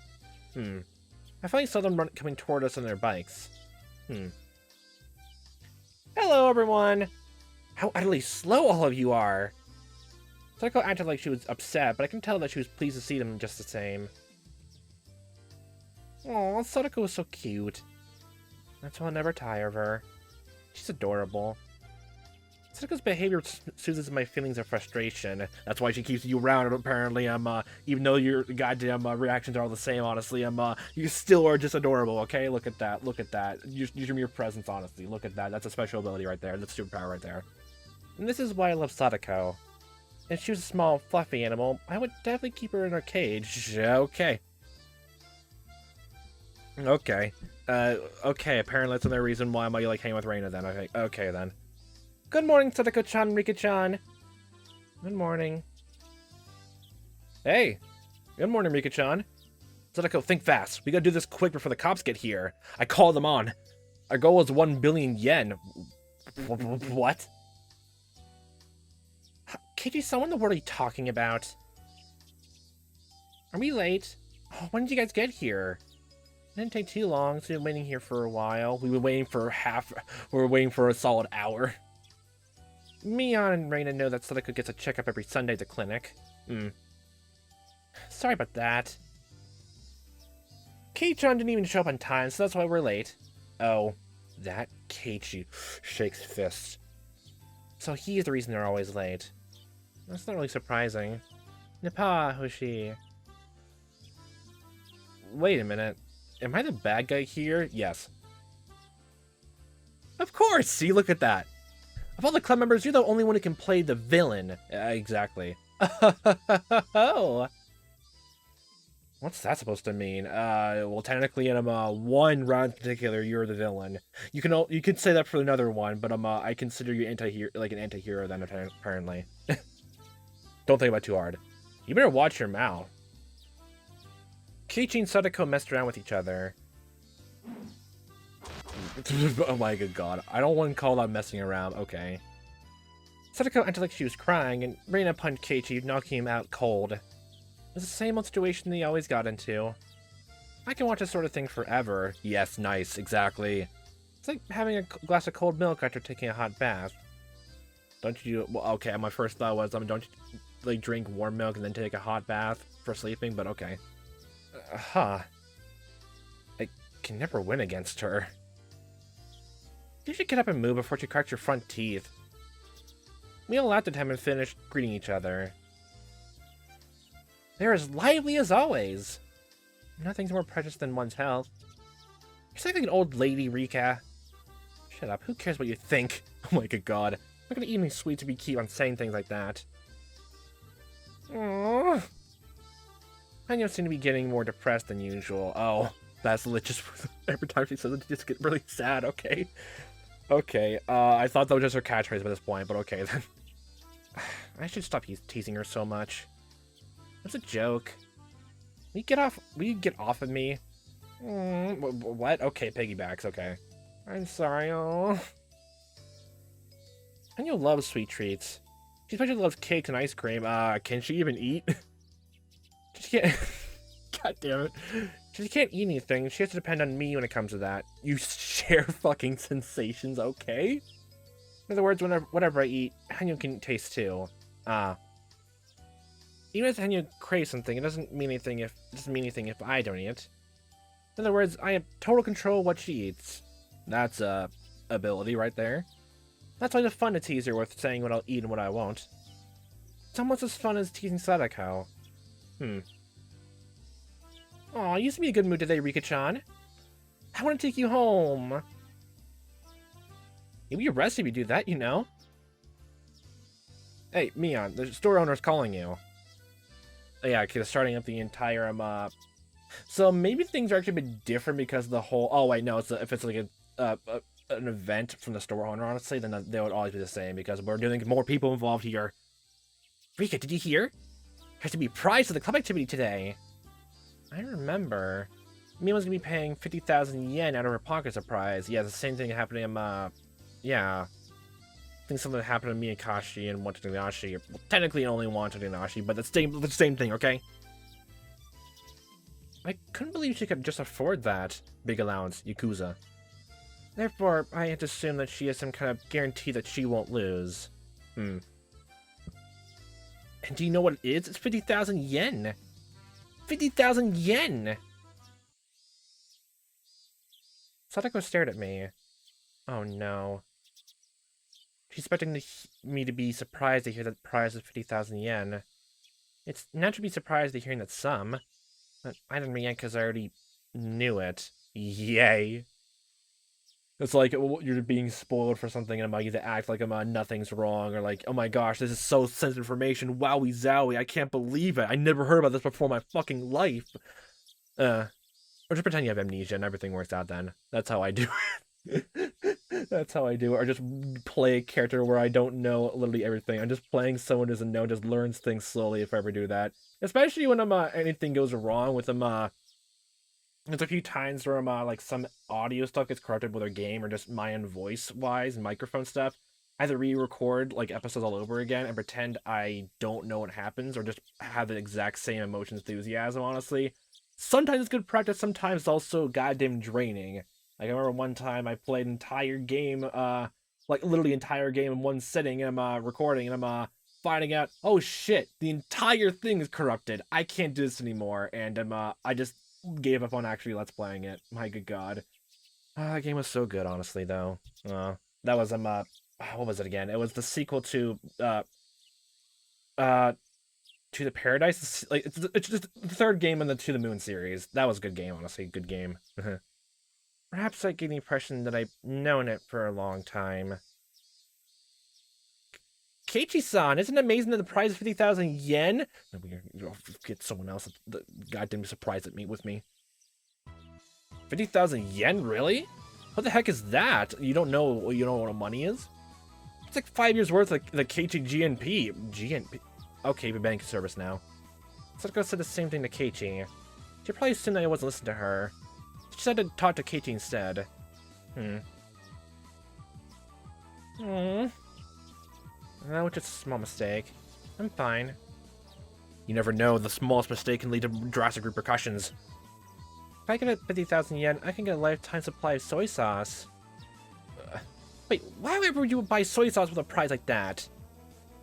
[SPEAKER 1] I finally saw them coming toward us on their bikes. Hello, everyone! How utterly slow all of you are! Sadako acted like she was upset, but I can tell that she was pleased to see them just the same. Aw, Sadako is so cute. That's why I'll never tire of her. She's adorable. Sadako's behavior soothes my feelings of frustration. That's why she keeps you around, apparently. Even though your goddamn reactions are all the same, honestly, you still are just adorable, okay? Look at that, Use your mere presence, honestly. Look at that, that's a special ability right there. That's superpower right there. And this is why I love Sadako. If she was a small, fluffy animal, I would definitely keep her in her cage. Okay. Okay, apparently that's another reason why I'm like hanging with Reina then. I think. Okay, then. Good morning, Sadako-chan, Rika-chan. Good morning. Hey. Good morning, Rika-chan. Sadako, think fast. We gotta do this quick before the cops get here. I called them on. Our goal is 1 billion yen. What? Keiichi-san, what in the world are you talking about? Are we late? Oh, when did you guys get here? It didn't take too long, so we've been waiting here for a while. We were waiting for a solid hour. Mion and Reina know that Sadako gets a checkup every Sunday at the clinic. Sorry about that. Keiichi-chan didn't even show up on time, so that's why we're late. Oh, that Keiichi shakes fists. So he's the reason they're always late. That's not really surprising. Nippa, Hoshi. Wait a minute. Am I the bad guy here? Yes. Of course! See, look at that. Of all the club members, you're the only one who can play the villain. Exactly. Oh. What's that supposed to mean? Well, technically in one round in particular, you're the villain. You could say that for another one, but I consider you an anti-hero then, apparently. Don't think about it too hard. You better watch your mouth. Keiichi and Sadako messed around with each other. Oh my good god. I don't want to call that messing around. Okay. Sadako acted like she was crying, and Reina punched Keiichi, knocking him out cold. It was the same old situation they always got into. I can watch this sort of thing forever. Yes, nice, exactly. It's like having a glass of cold milk after taking a hot bath. Don't you... Well, okay, my first thought was, don't you, like, drink warm milk and then take a hot bath for sleeping? But okay. I can never win against her. You should get up and move before she cracks your front teeth. We all laughed at him and finished greeting each other. They're as lively as always. Nothing's more precious than one's health. You're like an old lady, Rika. Shut up, who cares what you think? Oh my good god. I'm not gonna eat any sweets if you keep on saying things like that. Aww. Hanyo seemed to be getting more depressed than usual. Oh, that's just every time she says it, just get really sad. Okay. Okay, I thought that was just her catchphrase by this point, but okay then. I should stop teasing her so much. It's a joke. Will you get off of me? What? Okay, piggybacks, okay. I'm sorry, oh. Hanyo loves sweet treats. She especially loves cakes and ice cream. Can she even eat? She can't... God damn it. She can't eat anything. She has to depend on me when it comes to that. You share fucking sensations, okay? In other words, whatever I eat, Hanyo can taste too. Even if Hanyo craves something, it doesn't mean anything if I don't eat it. In other words, I have total control of what she eats. That's a ability right there. That's why the fun to tease her with saying what I'll eat and what I won't. It's almost as fun as teasing Sadako. Aw, you used to be in a good mood today, Rika-chan. I want to take you home. You'll be arrested if you do that, you know. Hey, Mion, the store owner's calling you. Oh, yeah, because starting up the entire, So maybe things are actually a bit different because the whole... Oh, wait, no, if it's like an event from the store owner, honestly, then they would always be the same because we're doing more people involved here. Rika, did you hear? Has to be prized for the club activity today. I remember. Mia's gonna be paying 50,000 yen out of her pocket as a prize. Yeah, the same thing happened to yeah. I think something happened to me and Kashi and Watanashi. Well, technically only Watanashi, but it's the same thing, okay? I couldn't believe she could just afford that big allowance, Yakuza. Therefore, I had to assume that she has some kind of guarantee that she won't lose. And do you know what it is? It's 50,000 yen! 50,000 yen! Sadako stared at me. Oh no. She's expecting me to be surprised to hear that the prize is 50,000 yen. It's natural to be surprised to hearing that sum, but I didn't react because I already knew it. Yay. It's like you're being spoiled for something and I'm like to act like nothing's wrong, or like, oh my gosh, this is so sensitive information, wowie zowie, I can't believe it, I never heard about this before in my fucking life. Or just pretend you have amnesia and everything works out then. That's how I do it. That's how I do it. Or just play a character where I don't know literally everything. I'm just playing someone who doesn't know, just learns things slowly if I ever do that. Especially when anything goes wrong with them. There's a few times where like some audio stuff gets corrupted with their game, or just my own voice-wise and microphone stuff. either re-record like episodes all over again and pretend I don't know what happens, or just have the exact same emotion enthusiasm. Honestly, sometimes it's good practice. Sometimes it's also goddamn draining. Like I remember one time I played an entire game, like literally entire game in one sitting, and I'm recording, and I'm finding out, oh shit, the entire thing is corrupted. I can't do this anymore, and I just gave up on actually let's playing it. My good god. That game was so good, honestly, though. That was what was it again? It was the sequel uh to the Paradise. Like it's just the third game in the To the Moon series. That was a good game, honestly. Good game. Perhaps I gave the impression that I've known it for a long time. Keiichi-san, isn't it amazing that the prize is 50,000 yen? We'll get someone else that goddamn surprised at me with me. 50,000 yen, really? What the heck is that? You don't know what money is? It's like 5 years worth of the Keiichi GNP. GNP. Okay, we're banking service now. So let's go say the same thing to Keiichi. She probably assumed that I wasn't listening to her. She said to talk to Keiichi instead. No, it's just a small mistake. I'm fine. You never know, the smallest mistake can lead to drastic repercussions. If I get 50,000 yen, I can get a lifetime supply of soy sauce. Wait, why would you buy soy sauce with a prize like that?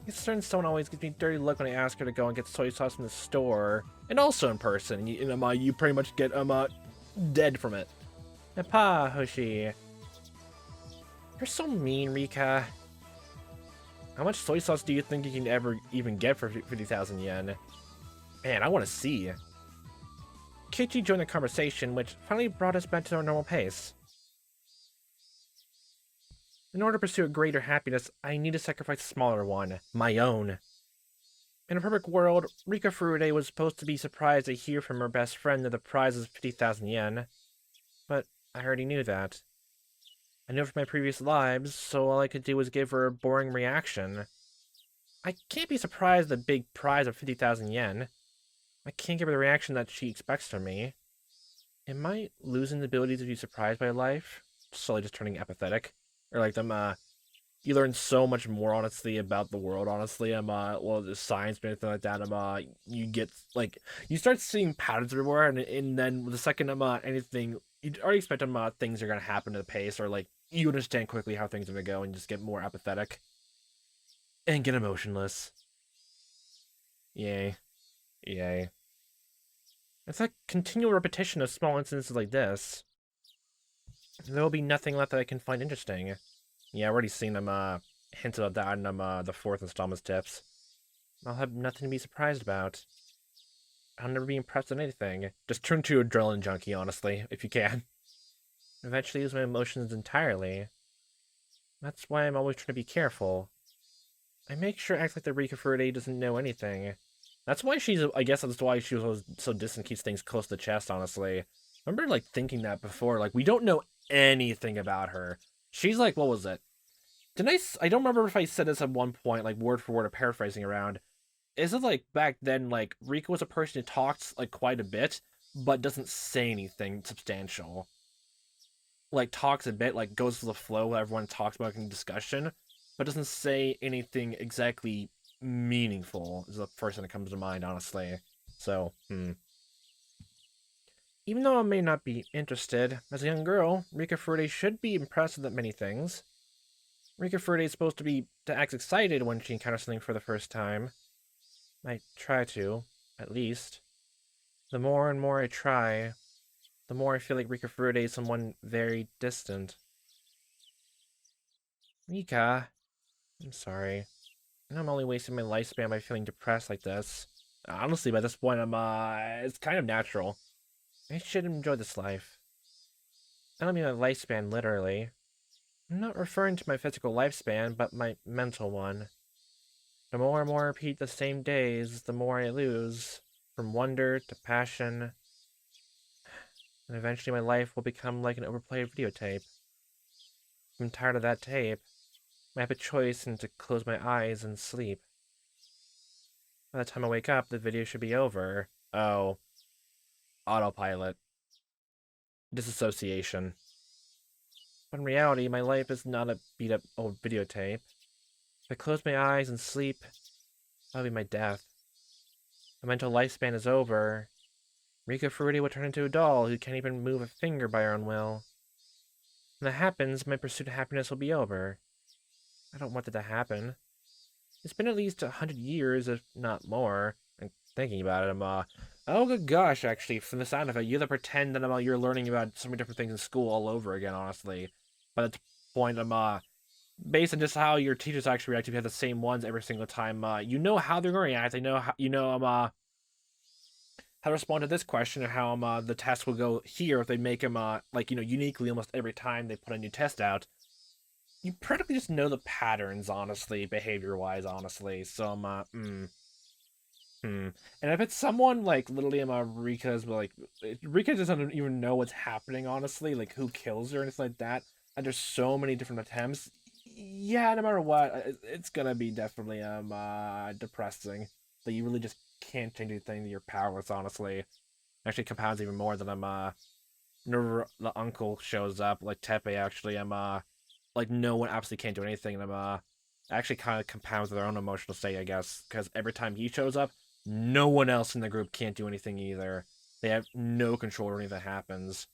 [SPEAKER 1] A certain someone always gives me a dirty look when I ask her to go and get soy sauce from the store. And also in person. You pretty much get dead from it. Nappa, Hoshi. You're so mean, Rika. How much soy sauce do you think you can ever even get for 50,000 yen? Man, I want to see. Keiichi joined the conversation, which finally brought us back to our normal pace. In order to pursue a greater happiness, I need to sacrifice a smaller one. My own. In a perfect world, Rika Furude was supposed to be surprised to hear from her best friend that the prize is 50,000 yen. But I already knew that. I knew from my previous lives, so all I could do was give her a boring reaction. I can't be surprised at the big prize of 50,000 yen. I can't give her the reaction that she expects from me. Am I losing the ability to be surprised by life? Slowly just turning apathetic? Or like you learn so much more, honestly, about the world, honestly. Well, the science and anything like that. You get, like, you start seeing patterns everywhere, and then the second, anything, you already expect, things are gonna happen at a pace, or, like, you understand quickly how things are gonna go, and just get more apathetic. And get emotionless. Yay. Yay. It's like continual repetition of small instances like this. There will be nothing left that I can find interesting. Yeah, I've already seen them hints about that in the fourth installment's tips. I'll have nothing to be surprised about. I'll never be impressed with anything. Just turn to adrenaline junkie, honestly, if you can. Eventually lose my emotions entirely. That's why I'm always trying to be careful. I make sure act like the Rika Furude doesn't know anything. That's why I guess that's why she was so distant, keeps things close to the chest, honestly. I remember, like, thinking that before. Like, we don't know anything about her. She's like, what was it? I don't remember if I said this at one point, like, word for word, or paraphrasing around. Is it, like, back then, like, Rika was a person who talks, like, quite a bit, but doesn't say anything substantial. Like, talks a bit, like, goes with the flow, everyone talks about in discussion, but doesn't say anything exactly meaningful, is the first thing that comes to mind, honestly. So, Even though I may not be interested, as a young girl, Rika Furude should be impressed with many things. Rika Furude is supposed to act excited when she encounters something for the first time. I try to, at least. The more and more I try, the more I feel like Rika Furude is someone very distant. Rika, I'm sorry. I'm only wasting my lifespan by feeling depressed like this. Honestly, by this point, it's kind of natural. I should enjoy this life. I don't mean my lifespan literally. I'm not referring to my physical lifespan, but my mental one. The more and more I repeat the same days, the more I lose, from wonder to passion, and eventually my life will become like an overplayed videotape. I'm tired of that tape. I have a choice and to close my eyes and sleep. By the time I wake up, the video should be over. Oh. Autopilot. Disassociation. But in reality, my life is not a beat-up old videotape. If I close my eyes and sleep, that'll be my death. My mental lifespan is over. Rika Furude will turn into a doll who can't even move a finger by her own will. When that happens, my pursuit of happiness will be over. I don't want that to happen. It's been at least 100 years, if not more. I'm thinking about it, oh good gosh, actually, from the sound of it, you have to pretend that, you're learning about so many different things in school all over again, honestly. But at the point, based on just how your teachers actually react, if you have the same ones every single time, you know how they're going to react, they know how, how to respond to this question, or how, the test will go here if they make them, uniquely almost every time they put a new test out. You practically just know the patterns, honestly, behavior-wise, honestly. So, And if it's someone, like, literally, Rika doesn't even know what's happening, honestly, like, who kills her and anything like that, and there's so many different attempts, yeah, no matter what, it's gonna be definitely, depressing, that you really just can't change anything, that you're powerless, honestly. Actually compounds even more than, whenever the uncle shows up, like Tepe, actually, like, no one absolutely can't do anything, and actually kind of compounds their own emotional state, I guess, because every time he shows up, no one else in the group can't do anything either. They have no control over anything that happens,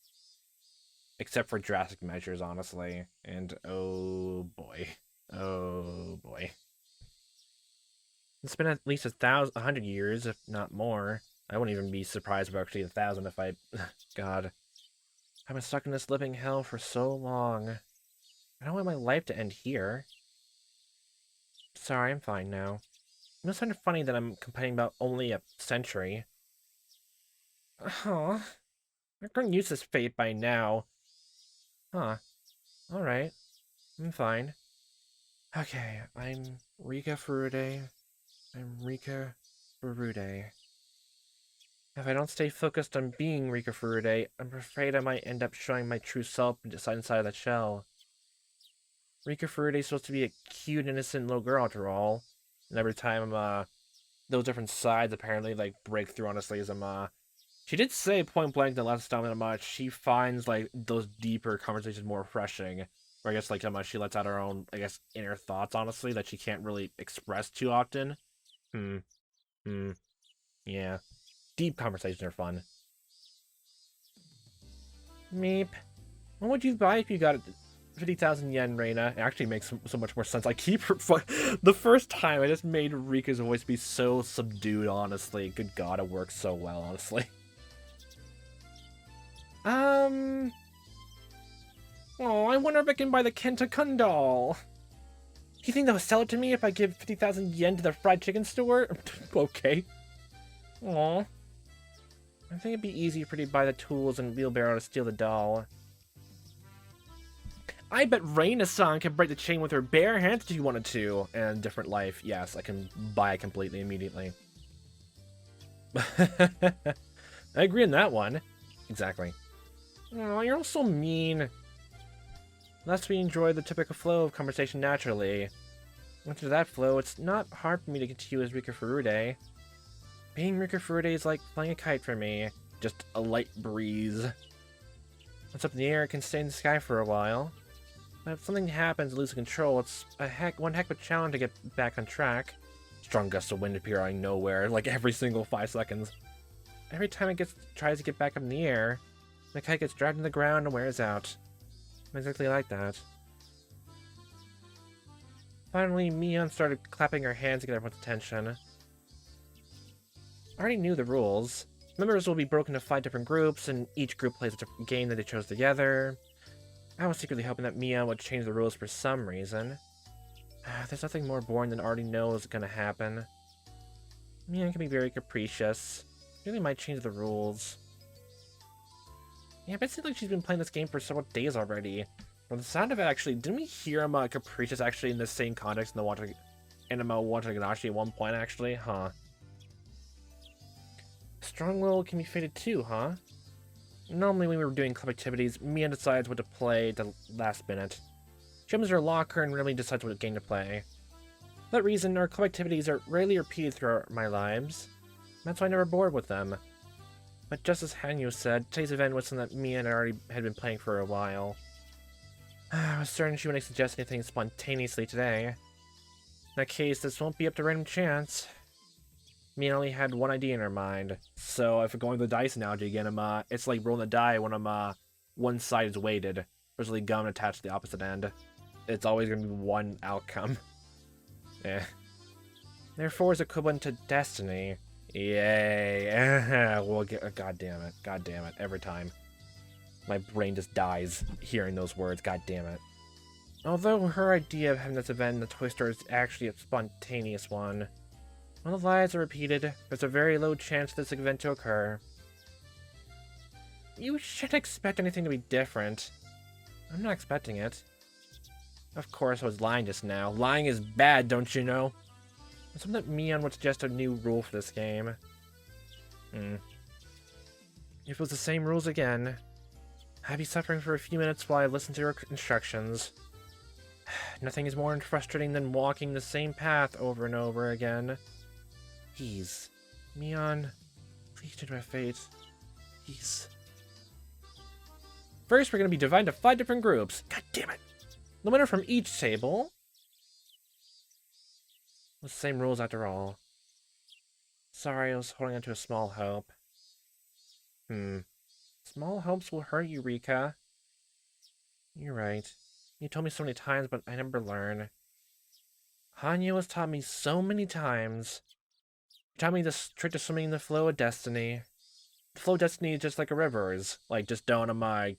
[SPEAKER 1] except for drastic measures, honestly. And oh boy, oh boy, it's been at least 100 years, if not more. I wouldn't even be surprised about actually 1,000 if I, God, I've been stuck in this living hell for so long. I don't want my life to end here. Sorry, I'm fine now. It's kind of funny that I'm complaining about only a century. Huh. I've grown used to this fate by now. Huh. Alright. I'm fine. Okay, I'm Rika Furude. I'm Rika Furude. If I don't stay focused on being Rika Furude, I'm afraid I might end up showing my true self inside of that shell. Rika Furude is supposed to be a cute, innocent little girl after all. And every time those different sides apparently, like, break through, honestly, as she did say point blank the last time that she finds, like, those deeper conversations more refreshing. Or I guess, like, she lets out her own, I guess, inner thoughts, honestly, that she can't really express too often. Yeah. Deep conversations are fun. Meep. What would you buy if you got 50,000 yen, Reina? It actually makes so much more sense. I keep her. The first time, I just made Rika's voice be so subdued, honestly. Good god, it works so well, honestly. Oh, I wonder if I can buy the Kenta-kun doll. You think they'll sell it to me if I give 50,000 yen to the fried chicken store? Okay. Aw. I think it'd be easy for you to buy the tools and wheelbarrow to steal the doll. I bet Reina-san can break the chain with her bare hands if you wanted to. And different life, yes, I can buy it completely immediately. I agree on that one. Exactly. Oh, you're all so mean. Lest we enjoy the typical flow of conversation naturally. After that flow, it's not hard for me to continue as Rika Furude. Being Rika Furude is like flying a kite for me. Just a light breeze. Once up in the air, it can stay in the sky for a while. But if something happens and lose control, it's one heck of a challenge to get back on track. Strong gusts of wind appear out of nowhere, like every single 5 seconds. Every time it tries to get back up in the air, the kite gets dragged to the ground and wears out. Not exactly like that. Finally, Mion started clapping her hands to get everyone's attention. I already knew the rules. Members will be broken into 5 different groups, and each group plays a different game that they chose together. I was secretly hoping that Mion would change the rules for some reason. There's nothing more boring than already knows is gonna happen. Mion can be very capricious. She really might change the rules. Yeah, but it seems like she's been playing this game for several days already. From the sound of it, actually, didn't we hear capricious actually in the same context in the Watanabe at one point, actually? Huh. Strong will can be fated too, huh? Normally when we were doing club activities, Mia decides what to play at the last minute. She opens her locker and really decides what game to play. For that reason, our club activities are rarely repeated throughout my lives. That's why I never bored with them. But just as Hanyu said, today's event was something that Mia and I already had been playing for a while. I was certain she wouldn't suggest anything spontaneously today. that case, this won't be up to random chance. Me only had one idea in her mind. So if we're going with the dice analogy again, it's like rolling the die when one side is weighted, versus gum attached to the opposite end. It's always gonna be one outcome. Yeah. Therefore, is equivalent to destiny. Yay! We'll get. God damn it! God damn it! Every time, my brain just dies hearing those words. God damn it! Although her idea of having this event in the toy store is actually a spontaneous one, when the lies are repeated, there's a very low chance for this event to occur. You shouldn't expect anything to be different. I'm not expecting it. Of course, I was lying just now. Lying is bad, don't you know? Something that Mion would suggest a new rule for this game. If it was the same rules again, I'd be suffering for a few minutes while I listen to your instructions. Nothing is more frustrating than walking the same path over and over again. Please, Mion, please change my fate. Please. First, we're going to be divided into 5 different groups. God damn it! The winner from each table. The same rules after all. Sorry, I was holding on to a small hope. Small hopes will hurt you, Rika. You're right. You told me so many times, but I never learn. Hanyo has taught me so many times. He taught me the trick to swimming in the flow of destiny. The flow of destiny is just like a river's. Like, just don't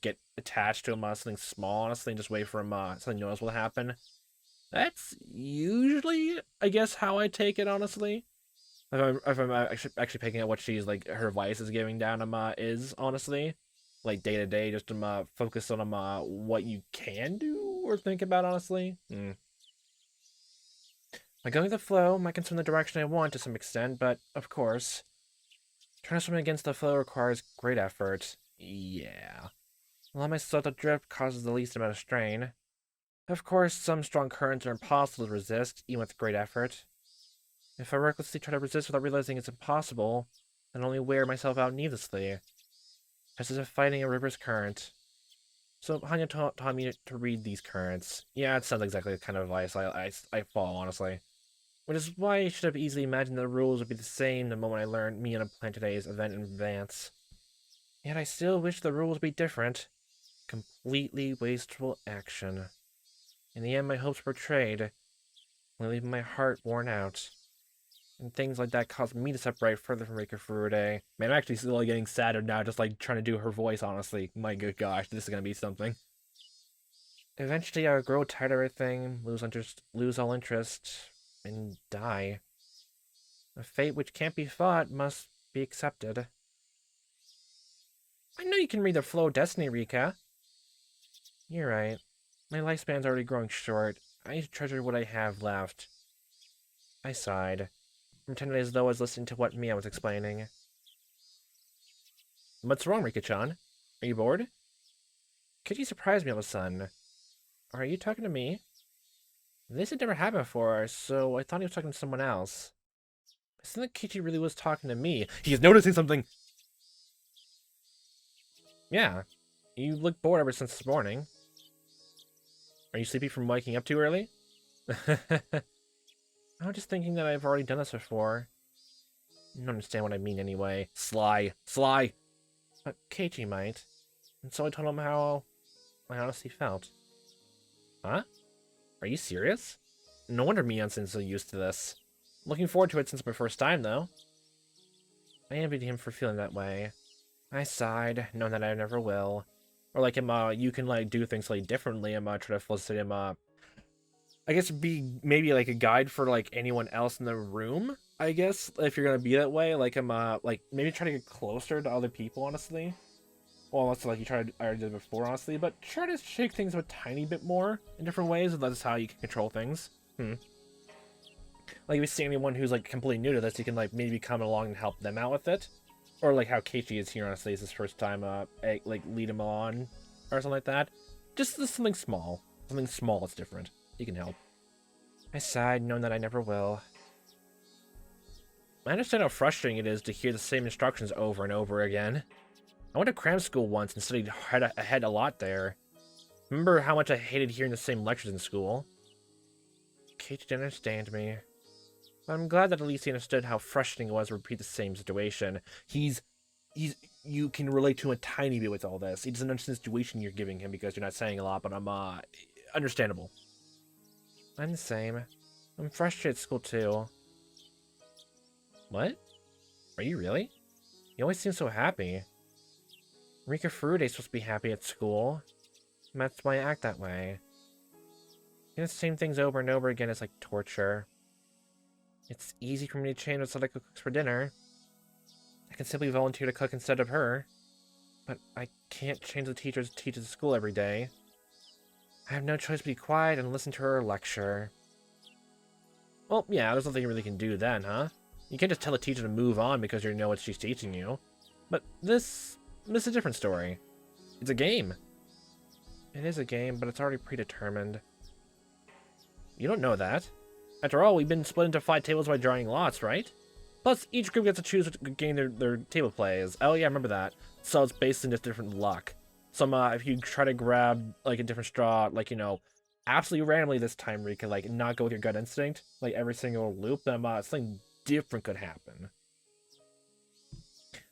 [SPEAKER 1] get attached to something small, honestly, and just wait for something noticeable to happen. That's usually, I guess, how I take it, honestly. If I'm actually picking up what she's, like, her advice is giving down, is, honestly. Like, day to day, just focus on, what you can do or think about, honestly. By going with the flow, might consume the direction I want to some extent, but, of course, trying to swim against the flow requires great effort. Yeah. Allowing myself to drift causes the least amount of strain. Of course, some strong currents are impossible to resist, even with great effort. If I recklessly try to resist without realizing it's impossible, then I'll only wear myself out needlessly. Just as if fighting a river's current. So Hanyo taught me to read these currents. Yeah, it sounds exactly the kind of advice I follow, honestly. Which is why I should have easily imagined the rules would be the same the moment I learned me and planned today's event in advance. Yet I still wish the rules would be different. Completely wasteful action. In the end, my hopes were betrayed, leaving my heart worn out. And things like that caused me to separate further from Rika Furude. Man, I'm actually slowly getting sadder now, just like trying to do her voice, honestly. My good gosh, this is gonna be something. Eventually, I would grow tired of everything, lose all interest, and die. A fate which can't be fought must be accepted. I know you can read the flow of destiny, Rika. You're right. My lifespan's already growing short. I need to treasure what I have left. I sighed, pretending as though I was listening to what Mia was explaining. What's wrong, Rika-chan? Are you bored? Could you surprise me all of a sudden? Are you talking to me? This had never happened before, so I thought he was talking to someone else. It seemed like Keiichi really was talking to me. He's noticing something! Yeah, you look bored ever since this morning. Are you sleepy from waking up too early? I'm just thinking that I've already done this before. You don't understand what I mean anyway. Sly! Sly! But Keiichi might. And so I told him how I honestly felt. Huh? Are you serious? No wonder Mion's so used to this. Looking forward to it since my first time, though. I envied him for feeling that way. I sighed, knowing that I never will. Or like him, you can like do things slightly differently. Try to facilitate him. I guess be maybe like a guide for like anyone else in the room. I guess if you're gonna be that way, like him, like maybe try to get closer to other people. Honestly, well, that's like you tried. I already did before, honestly, but try to shake things up a tiny bit more in different ways. That's how you can control things. Like if you see anyone who's like completely new to this, you can like maybe come along and help them out with it. Or like how Keiichi is here, honestly, is his first time, like lead him on, or something like that. Just something small. Something small that's different. You can help. I sighed, knowing that I never will. I understand how frustrating it is to hear the same instructions over and over again. I went to cram school once and studied ahead a lot there. Remember how much I hated hearing the same lectures in school? Keiichi didn't understand me. I'm glad that at least he understood how frustrating it was to repeat the same situation. You can relate to him a tiny bit with all this. He doesn't understand the situation you're giving him because you're not saying a lot, but I'm, understandable. I'm the same. I'm frustrated at school, too. What? Are you really? You always seem so happy. Rika Furude's supposed to be happy at school. And that's why I act that way. Doing the same things over and over again is like torture. It's easy for me to change what Sadako cooks for dinner. I can simply volunteer to cook instead of her. But I can't change the teachers who teach at school every day. I have no choice but to be quiet and listen to her lecture. Well, yeah, there's nothing you really can do then, huh? You can't just tell a teacher to move on because you know what she's teaching you. But this is a different story. It's a game. It is a game, but it's already predetermined. You don't know that. After all, we've been split into 5 tables by drawing lots, right? Plus, each group gets to choose what game their table plays. Oh yeah, I remember that. So it's based on just different luck. Some, if you try to grab, like, a different straw, like, you know, absolutely randomly this time, Rika, like, not go with your gut instinct, like, every single loop, then, something different could happen.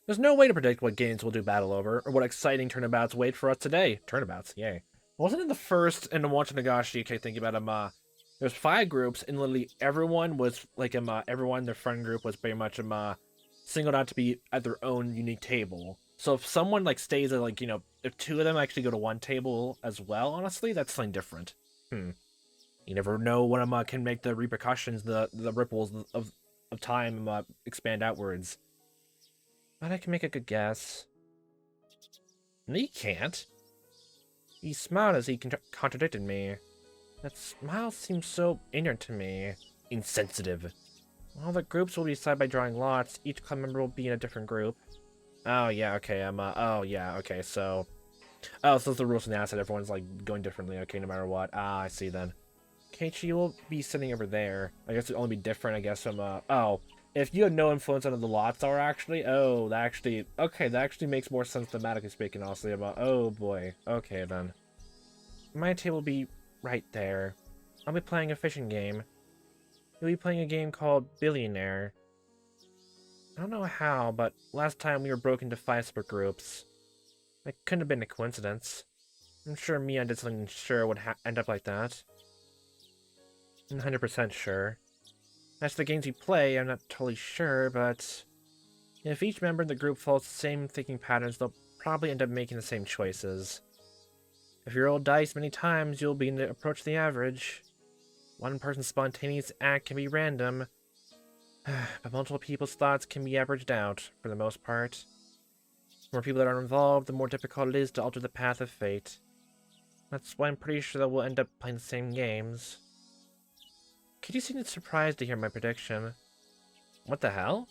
[SPEAKER 1] There's no way to predict what games we'll do battle over, or what exciting turnabouts wait for us today. Turnabouts, yay. Wasn't it the first in the Watch Nagashi, okay, thinking about, there's 5 groups, and literally everyone was, like, everyone in their friend group was pretty much, singled out to be at their own unique table. So if someone, like, stays at, like, you know, if 2 of them actually go to one table as well, honestly, that's something different. You never know what, can make the repercussions, the ripples of time, expand outwards. But I can make a good guess. No, you can't. He smiled as he contradicted me. That smile seems so ignorant to me. Insensitive. All the groups will be decided by drawing lots. Each club member will be in a different group. Oh, yeah, okay, oh, yeah, okay, so... Oh, so it's the rules in the asset. Everyone's, like, going differently, okay, no matter what. Ah, I see, then. Keiichi will be sitting over there. I guess it'll only be different, I guess, from, oh. If you have no influence on the lots are, actually... Oh, that actually... Okay, that actually makes more sense thematically speaking, honestly, about... Oh, boy. Okay, then. My table will be right there. I'll be playing a fishing game. You'll be playing a game called Billionaire. I don't know how, but last time we were broken into 5 separate groups. It couldn't have been a coincidence. I'm sure Mia did something sure would end up like that. I'm 100% sure. As for the games we play, I'm not totally sure, but... if each member in the group follows the same thinking patterns, they'll probably end up making the same choices. If you roll dice many times, you'll begin to approach the average. One person's spontaneous act can be random, but multiple people's thoughts can be averaged out, for the most part. The more people that are involved, the more difficult it is to alter the path of fate. That's why I'm pretty sure that we'll end up playing the same games. Could you seem surprised to hear my prediction? What the hell?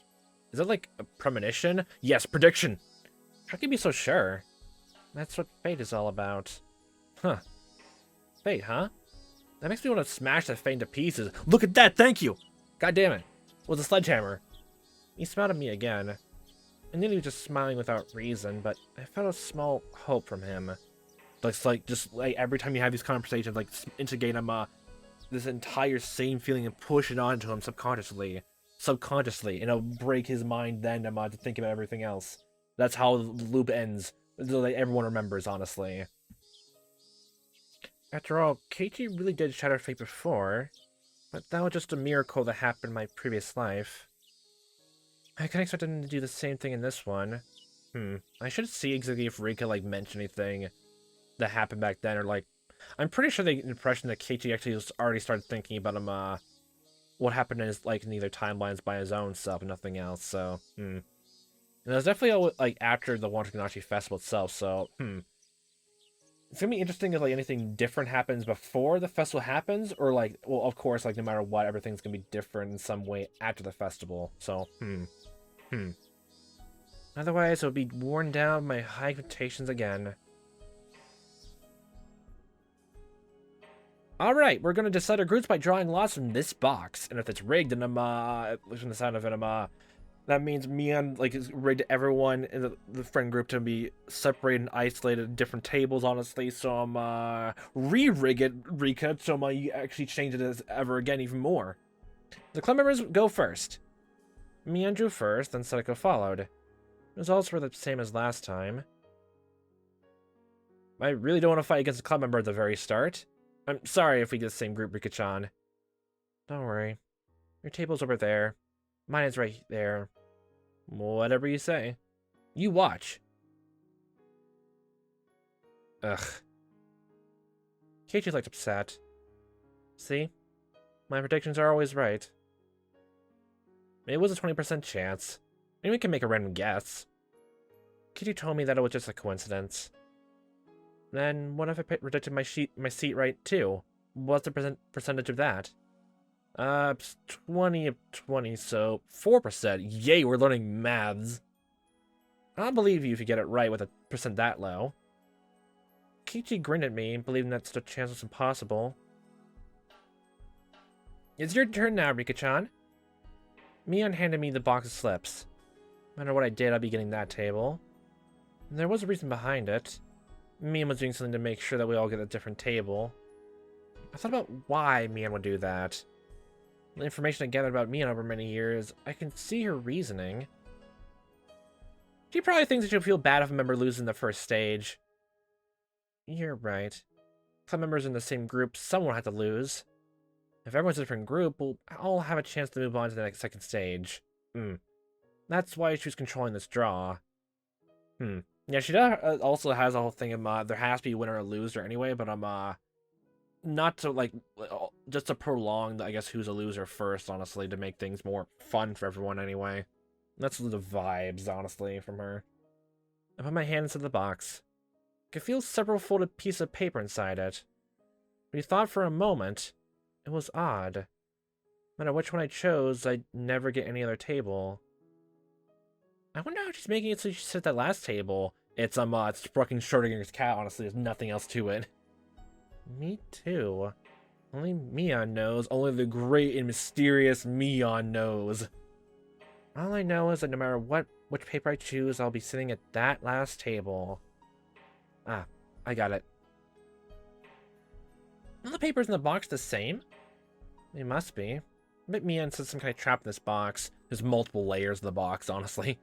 [SPEAKER 1] Is that like a premonition? Yes, prediction! How can you be so sure? That's what fate is all about. Huh. Fate, huh? That makes me want to smash that fate into pieces. Look at that, thank you! God damn it. With a sledgehammer. He smiled at me again. I knew he was just smiling without reason, but I felt a small hope from him. Like, just like every time you have these conversations, like instigate him, this entire same feeling and push it onto him subconsciously, and it'll break his mind then to think about everything else. That's how the loop ends. Like everyone remembers, honestly. After all, Keiichi really did shatter fate before, but that was just a miracle that happened in my previous life. I couldn't expect him to do the same thing in this one. I should see exactly if Rika, like, mentioned anything that happened back then, or, like... I'm pretty sure the impression that Keiichi actually already started thinking about him, what happened in his, like, in either timelines by his own self and nothing else, so, And it was definitely, like, after the Wataminashi Festival itself, so, It's gonna be interesting if, like, anything different happens before the festival happens, or, like, well, of course, like, no matter what, everything's gonna be different in some way after the festival, so, Otherwise, it would be worn down by high expectations again. Alright, we're gonna decide our groups by drawing lots from this box, and if it's rigged, then from the sound of it, That means Mian like is rigged everyone in the friend group to be separated and isolated at different tables, honestly. So I'm re-rig it, Rika, so you actually change it as ever again even more. The club members go first. Mian drew first, then Sadako followed. Results were the same as last time. I really don't want to fight against a club member at the very start. I'm sorry if we get the same group, Rika-chan. Don't worry. Your table's over there. Mine is right there. Whatever you say. You watch. Ugh. Keiichi looked upset. See? My predictions are always right. It was a 20% chance. Anyone can make a random guess. Keiichi told me that it was just a coincidence. Then what if I predicted my seat right too? What's the percentage of that? 20 of 20, so 4%. Yay, we're learning maths. I'll believe you if you get it right with a percent that low. Keiichi grinned at me, believing that such a chance was impossible. It's your turn now, Rika-chan. Mian handed me the box of slips. No matter what I did, I'd be getting that table. And there was a reason behind it. Mian was doing something to make sure that we all get a different table. I thought about why Mian would do that. The information I gathered about Mian over many years, I can see her reasoning. She probably thinks that she'll feel bad if a member loses in the first stage. You're right. Club members in the same group, someone will have to lose. If everyone's in a different group, we'll all have a chance to move on to the next second stage. That's why she's controlling this draw. Yeah, she also has a whole thing of there has to be a winner or loser anyway, but I'm not to like just to prolong I guess who's a loser first, honestly, to make things more fun for everyone anyway. That's the vibes, honestly, from her. I put my hand into the box. I could feel several folded pieces of paper inside it. We thought for a moment. It was odd. No matter which one I chose, I'd never get any other table. I wonder how she's making it so she sit at that last table. It's fucking Schrodinger's cat, honestly. There's nothing else to it. Me too. Only Mian knows. Only the great and mysterious Mian knows. All I know is that no matter which paper I choose, I'll be sitting at that last table. Ah, I got it. Are the papers in the box the same? They must be. I bet Mian set some kind of trap in this box. There's multiple layers of the box, honestly.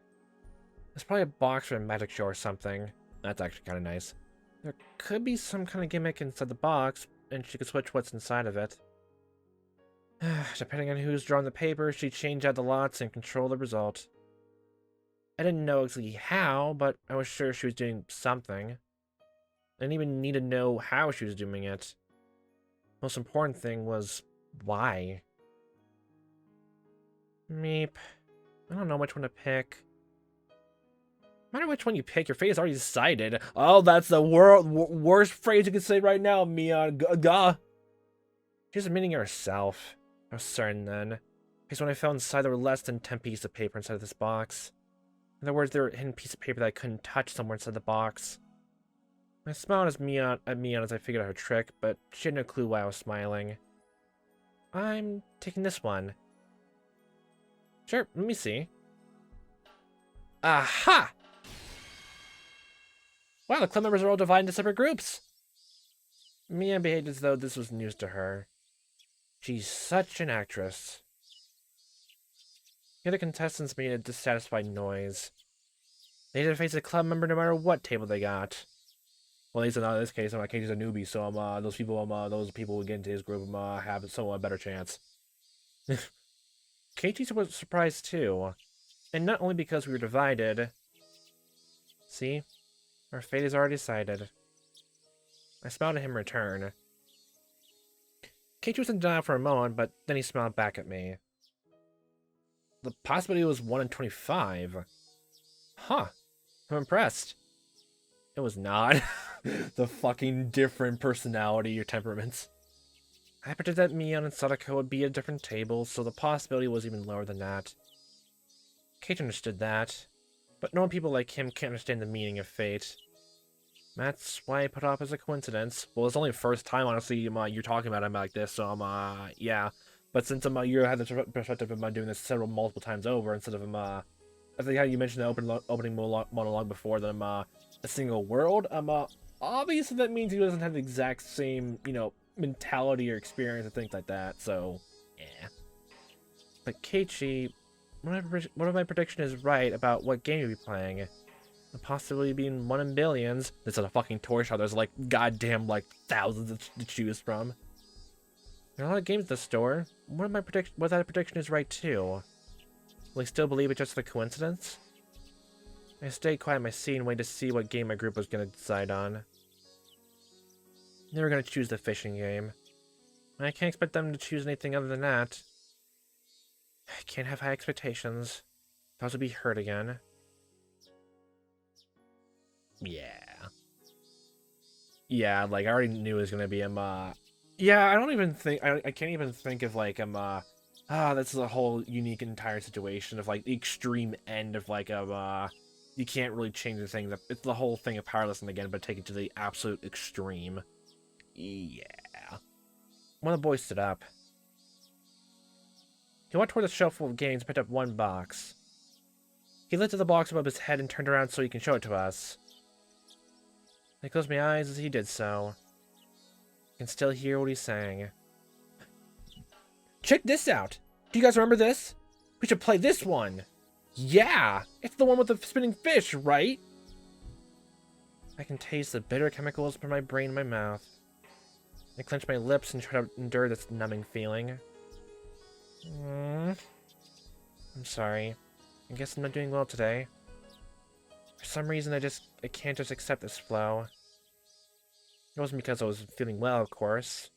[SPEAKER 1] There's probably a box for a magic show or something. That's actually kind of nice. There could be some kind of gimmick inside the box, and she could switch what's inside of it. Depending on who's drawn the paper, she'd change out the lots and control the result. I didn't know exactly how, but I was sure she was doing something. I didn't even need to know how she was doing it. Most important thing was why. Meep. I don't know which one to pick. No matter which one you pick, your fate is already decided. Oh, that's the worst phrase you can say right now, Mian. Gah. She's admitting it herself. I was certain then. Because when I fell inside, there were less than 10 pieces of paper inside of this box. In other words, there were a hidden piece of paper that I couldn't touch somewhere inside the box. I smiled at Mian as I figured out her trick, but she had no clue why I was smiling. I'm taking this one. Sure, let me see. Aha! Wow, the club members are all divided into separate groups. Mian behaved as though this was news to her. She's such an actress. The other contestants made a dissatisfied noise. They had to face a club member no matter what table they got. Well, at least in this case, Keiichi's a newbie, so those people who get into his group have a somewhat better chance. Keiichi was surprised too, and not only because we were divided. See, our fate is already decided. I smiled at him in return. Keiichi was in denial for a moment, but then he smiled back at me. The possibility was 1 in 25. Huh. I'm impressed. It was not. The fucking different personality or temperaments. I predicted that Mian and Sadako would be at different tables, so the possibility was even lower than that. Keiichi understood that, but normal people like him can't understand the meaning of fate. That's why I put it off as a coincidence. Well, it's only the first time, honestly, you're talking about him like this, so yeah. But since you had the perspective of doing this multiple times over instead of I think how you mentioned the opening monologue before that a single world. Obviously that means he doesn't have the exact same mentality or experience and things like that. So yeah. But Keiichi, one of my prediction is right about what game you'll be playing. The possibility being one in billions. This is a fucking toy shop. There's like goddamn like thousands to choose from. There are a lot of games at the store. What that prediction is right too. Will I still believe it's just a coincidence? I stayed quiet in my seat and waited to see what game my group was gonna decide on. They were gonna choose the fishing game. I can't expect them to choose anything other than that. I can't have high expectations. Those would be hurt again. Yeah, like I already knew it was gonna be yeah, I don't even think I can't even think of like this is a whole unique entire situation of like the extreme end of like you can't really change the thing. It's the whole thing of powerlessness again, but take it to the absolute extreme. Yeah. One of the boys stood up. He went toward the shelf full of games and picked up one box. He lifted the box above his head and turned around so he can show it to us. I closed my eyes as he did so. I can still hear what he's saying. Check this out! Do you guys remember this? We should play this one! Yeah! It's the one with the spinning fish, right? I can taste the bitter chemicals from my brain in my mouth. I clench my lips and try to endure this numbing feeling. I'm sorry. I guess I'm not doing well today. For some reason, I can't just accept this flow. It wasn't because I was feeling well, of course.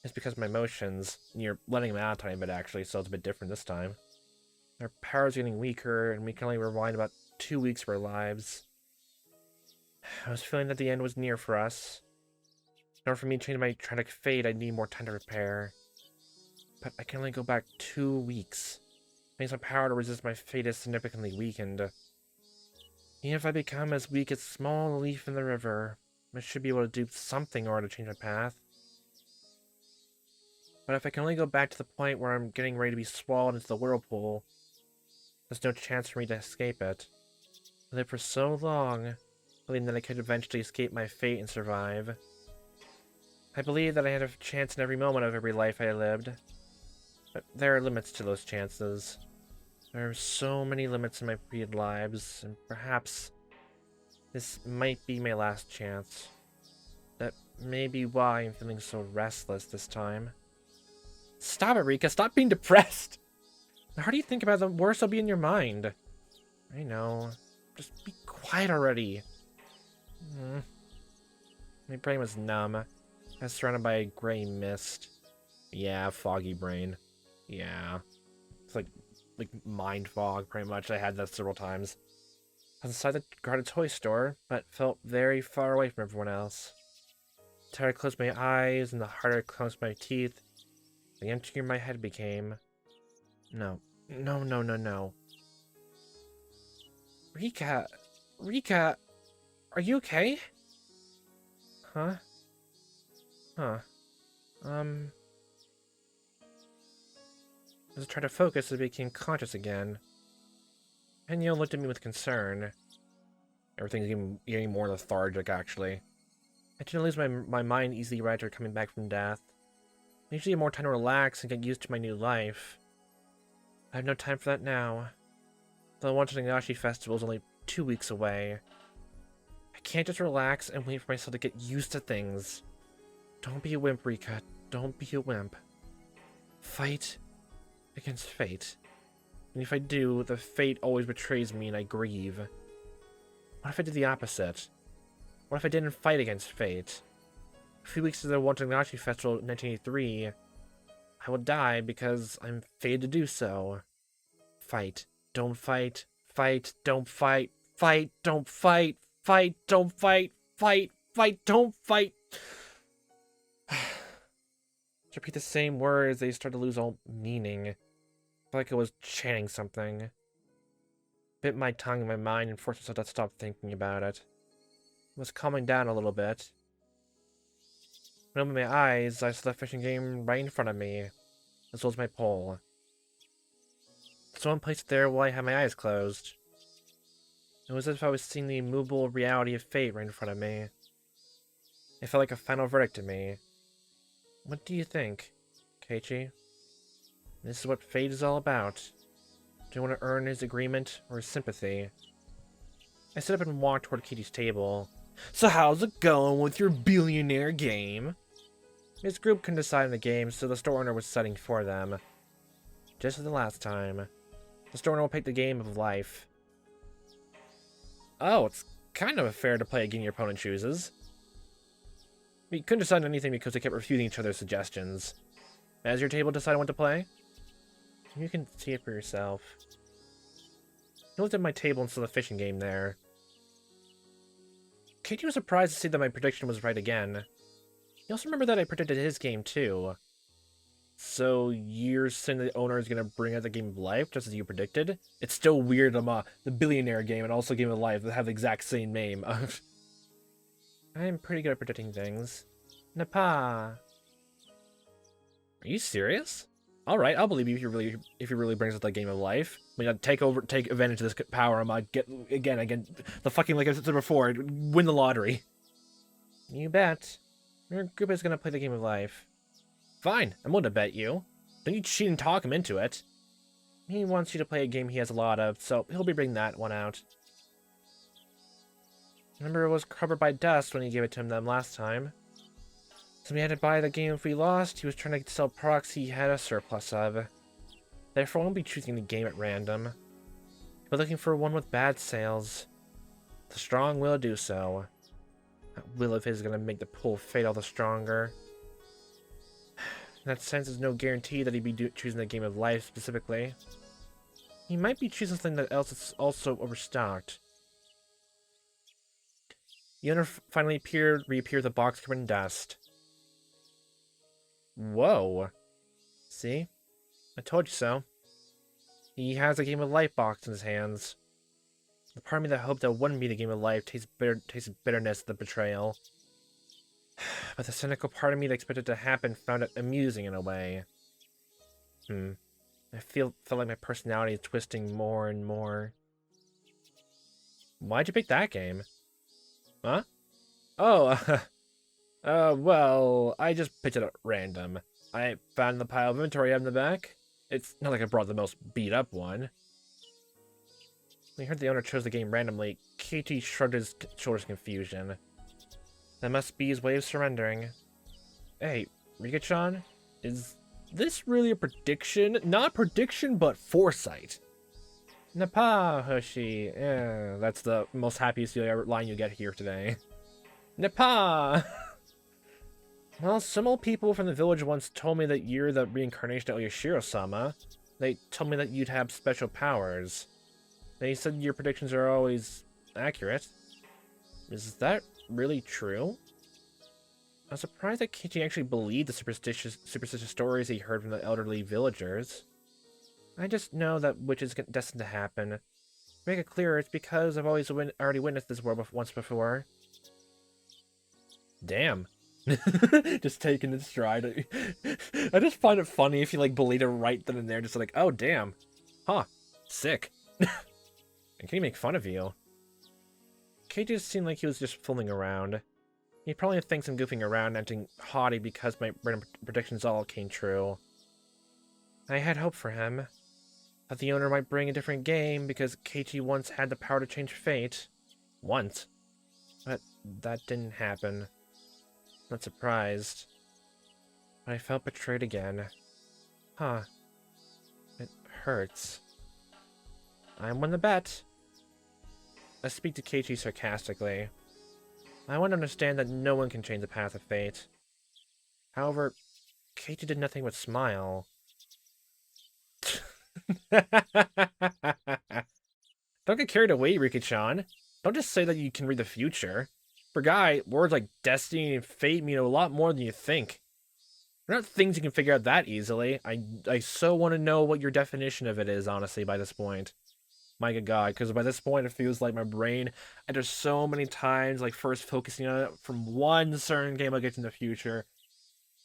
[SPEAKER 1] It's because of my emotions. And you're letting them out a tiny bit, actually, so it's a bit different this time. Our power's getting weaker, and we can only rewind about 2 weeks of our lives. I was feeling that the end was near for us. In order for me to change my tragic fate, I need more time to prepare. But I can only go back 2 weeks. It means my power to resist my fate is significantly weakened. Even if I become as weak as a small leaf in the river, I should be able to do something in order to change my path. But if I can only go back to the point where I'm getting ready to be swallowed into the whirlpool, there's no chance for me to escape it. I lived for so long, believing that I could eventually escape my fate and survive. I believed that I had a chance in every moment of every life I lived. But there are limits to those chances. There are so many limits in my previous lives, and perhaps this might be my last chance. That may be why I'm feeling so restless this time. Stop it, Rika! Stop being depressed! The harder you think about it, the worse it'll be in your mind. I know. Just be quiet already. My brain was numb. I was surrounded by a gray mist. Yeah, foggy brain. Yeah. It's like mind fog, pretty much. I had that several times. I was inside the guarded toy store, but felt very far away from everyone else. The tighter I closed my eyes, and the harder I closed my teeth, the emptier my head became. No. Rika! Rika! Are you okay? Huh? As I tried to focus, I became conscious again. Henyo looked at me with concern. Everything's getting more lethargic, actually. I tend to lose my mind easily right after coming back from death. I usually have more time to relax and get used to my new life. I have no time for that now. The Higurashi festival is only 2 weeks away. I can't just relax and wait for myself to get used to things. Don't be a wimp, Rika. Don't be a wimp. Fight against fate. And if I do, the fate always betrays me and I grieve. What if I did the opposite? What if I didn't fight against fate? A few weeks to the Higurashi festival in 1983, I will die because I'm fated to do so. Fight. Don't fight. Fight. Don't fight. Fight. Don't fight. Fight. Don't fight. Fight. Fight. Don't fight. To repeat the same words, they start to lose all meaning. I felt like I was chanting something. Bit my tongue in my mind and forced myself to stop thinking about it. I was calming down a little bit. When I opened my eyes, I saw the fishing game right in front of me. as well as my pole. Someone placed it there while I had my eyes closed. It was as if I was seeing the immovable reality of fate right in front of me. It felt like a final verdict to me. What do you think, Keiichi? This is what fate is all about. Do you want to earn his agreement or his sympathy? I stood up and walked toward Keiichi's table. So how's it going with your billionaire game? His group couldn't decide on the game, so the store owner was setting for them. Just as the last time. The store owner will pick the game of life. Oh, it's kind of fair to play a game your opponent chooses. We couldn't decide on anything because they kept refusing each other's suggestions. Has your table decided what to play? You can see it for yourself. I looked at my table and saw the fishing game there. Keiichi was surprised to see that my prediction was right again. He also remembered that I predicted his game too. So you're saying the owner is going to bring out the game of life just as you predicted? It's still weird the billionaire game and also game of life that have the exact same name. I'm pretty good at predicting things. Napa. Are you serious? Alright, I'll believe you if he really brings up the game of life. I'm gonna take advantage of this power. I'm gonna get again the fucking, like I said before, win the lottery. You bet. Your group is gonna play the game of life. Fine, I'm willing to bet you. Don't you cheat and talk him into it. He wants you to play a game he has a lot of, so he'll be bringing that one out. Remember, it was covered by dust when you gave it to him them last time. So we had to buy the game if we lost. He was trying to sell products he had a surplus of. Therefore, I won't be choosing the game at random. But looking for one with bad sales. The strong will do so. That will of his is going to make the pull fade all the stronger. In that sense, there's no guarantee that he'd be choosing the game of life specifically. He might be choosing something else that's also overstocked. The owner finally reappeared with the box covered in dust. Whoa. See? I told you so. He has a game of life box in his hands. The part of me that hoped that wouldn't be the game of life tastes bitterness of the betrayal. But the cynical part of me that expected to happen found it amusing in a way. I felt like my personality is twisting more and more. Why'd you pick that game? Huh? Oh, well, I just picked it at random. I found the pile of inventory I have in the back. It's not like I brought the most beat-up one. When he heard the owner chose the game randomly, Keiichi shrugged his shoulders in confusion. That must be his way of surrendering. Hey, Rika-chan, is this really a prediction? Not prediction, but foresight. Napa, Hoshi. Yeah, that's the most happiest line you get here today. Napa! Well, some old people from the village once told me that you're the reincarnation of Yoshiro-sama. They told me that you'd have special powers. They said your predictions are always accurate. Is that really true? I was surprised that Keiichi actually believed the superstitious stories he heard from the elderly villagers. I just know that which is destined to happen. To make it clearer, it's because I've already witnessed this world once before. Damn. Just taking it stride. I just find it funny if you like believe it right then and there, just like, oh damn. Huh. Sick. And can he make fun of you? Keiichi just seemed like he was just fooling around. He probably thinks I'm goofing around, acting haughty because my predictions all came true. I had hope for him. Thought the owner might bring a different game because Keiichi once had the power to change fate. Once. But that didn't happen. Not surprised. But I felt betrayed again. Huh. It hurts. I won the bet. I speak to Keiichi sarcastically. I want to understand that no one can change the path of fate. However, Keiichi did nothing but smile. Don't get carried away, Rika-chan. Don't just say that you can read the future. For Guy, words like destiny and fate mean a lot more than you think. They're not things you can figure out that easily. I so want to know what your definition of it is, honestly, by this point. My God, because by this point it feels like my brain, and there's so many times, like, first focusing on it from one certain game I get in the future.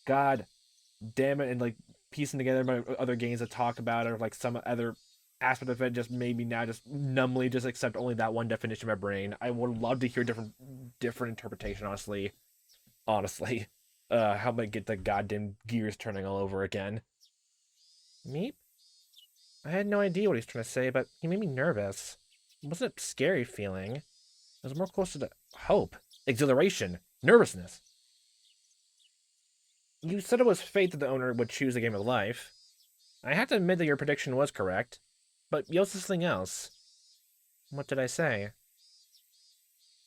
[SPEAKER 1] God damn it, and like piecing together my other games to talk about it, or like some other aspect of it just made me now just numbly just accept only that one definition in my brain. I would love to hear different interpretation, honestly. Honestly. Help me get the goddamn gears turning all over again. Meep? I had no idea what he's trying to say, but he made me nervous. It wasn't a scary feeling. It was more closer to hope, exhilaration, nervousness. You said it was fate that the owner would choose the game of life. I have to admit that your prediction was correct, but you also something else. What did I say?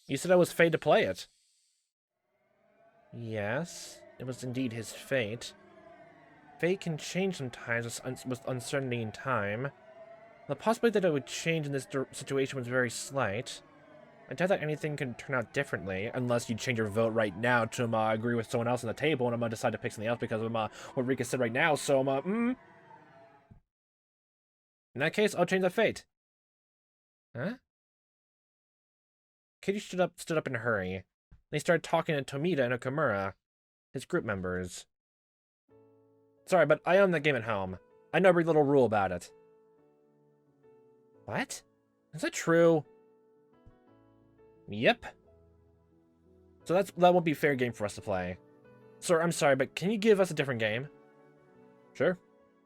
[SPEAKER 1] You said I was fate to play it. Yes, it was indeed his fate. Fate can change sometimes with uncertainty in time. The possibility that it would change in this situation was very slight. I doubt that anything could turn out differently, unless you change your vote right now to agree with someone else on the table, and I'm gonna decide to pick something else because of what Rika said right now, so In that case, I'll change the fate. Huh? Keiichi stood up in a hurry. And he started talking to Tomita and Okamura, his group members. Sorry, but I own the game at home. I know every little rule about it. What? Is that true? Yep. So that won't be a fair game for us to play. Sir, I'm sorry, but can you give us a different game? Sure.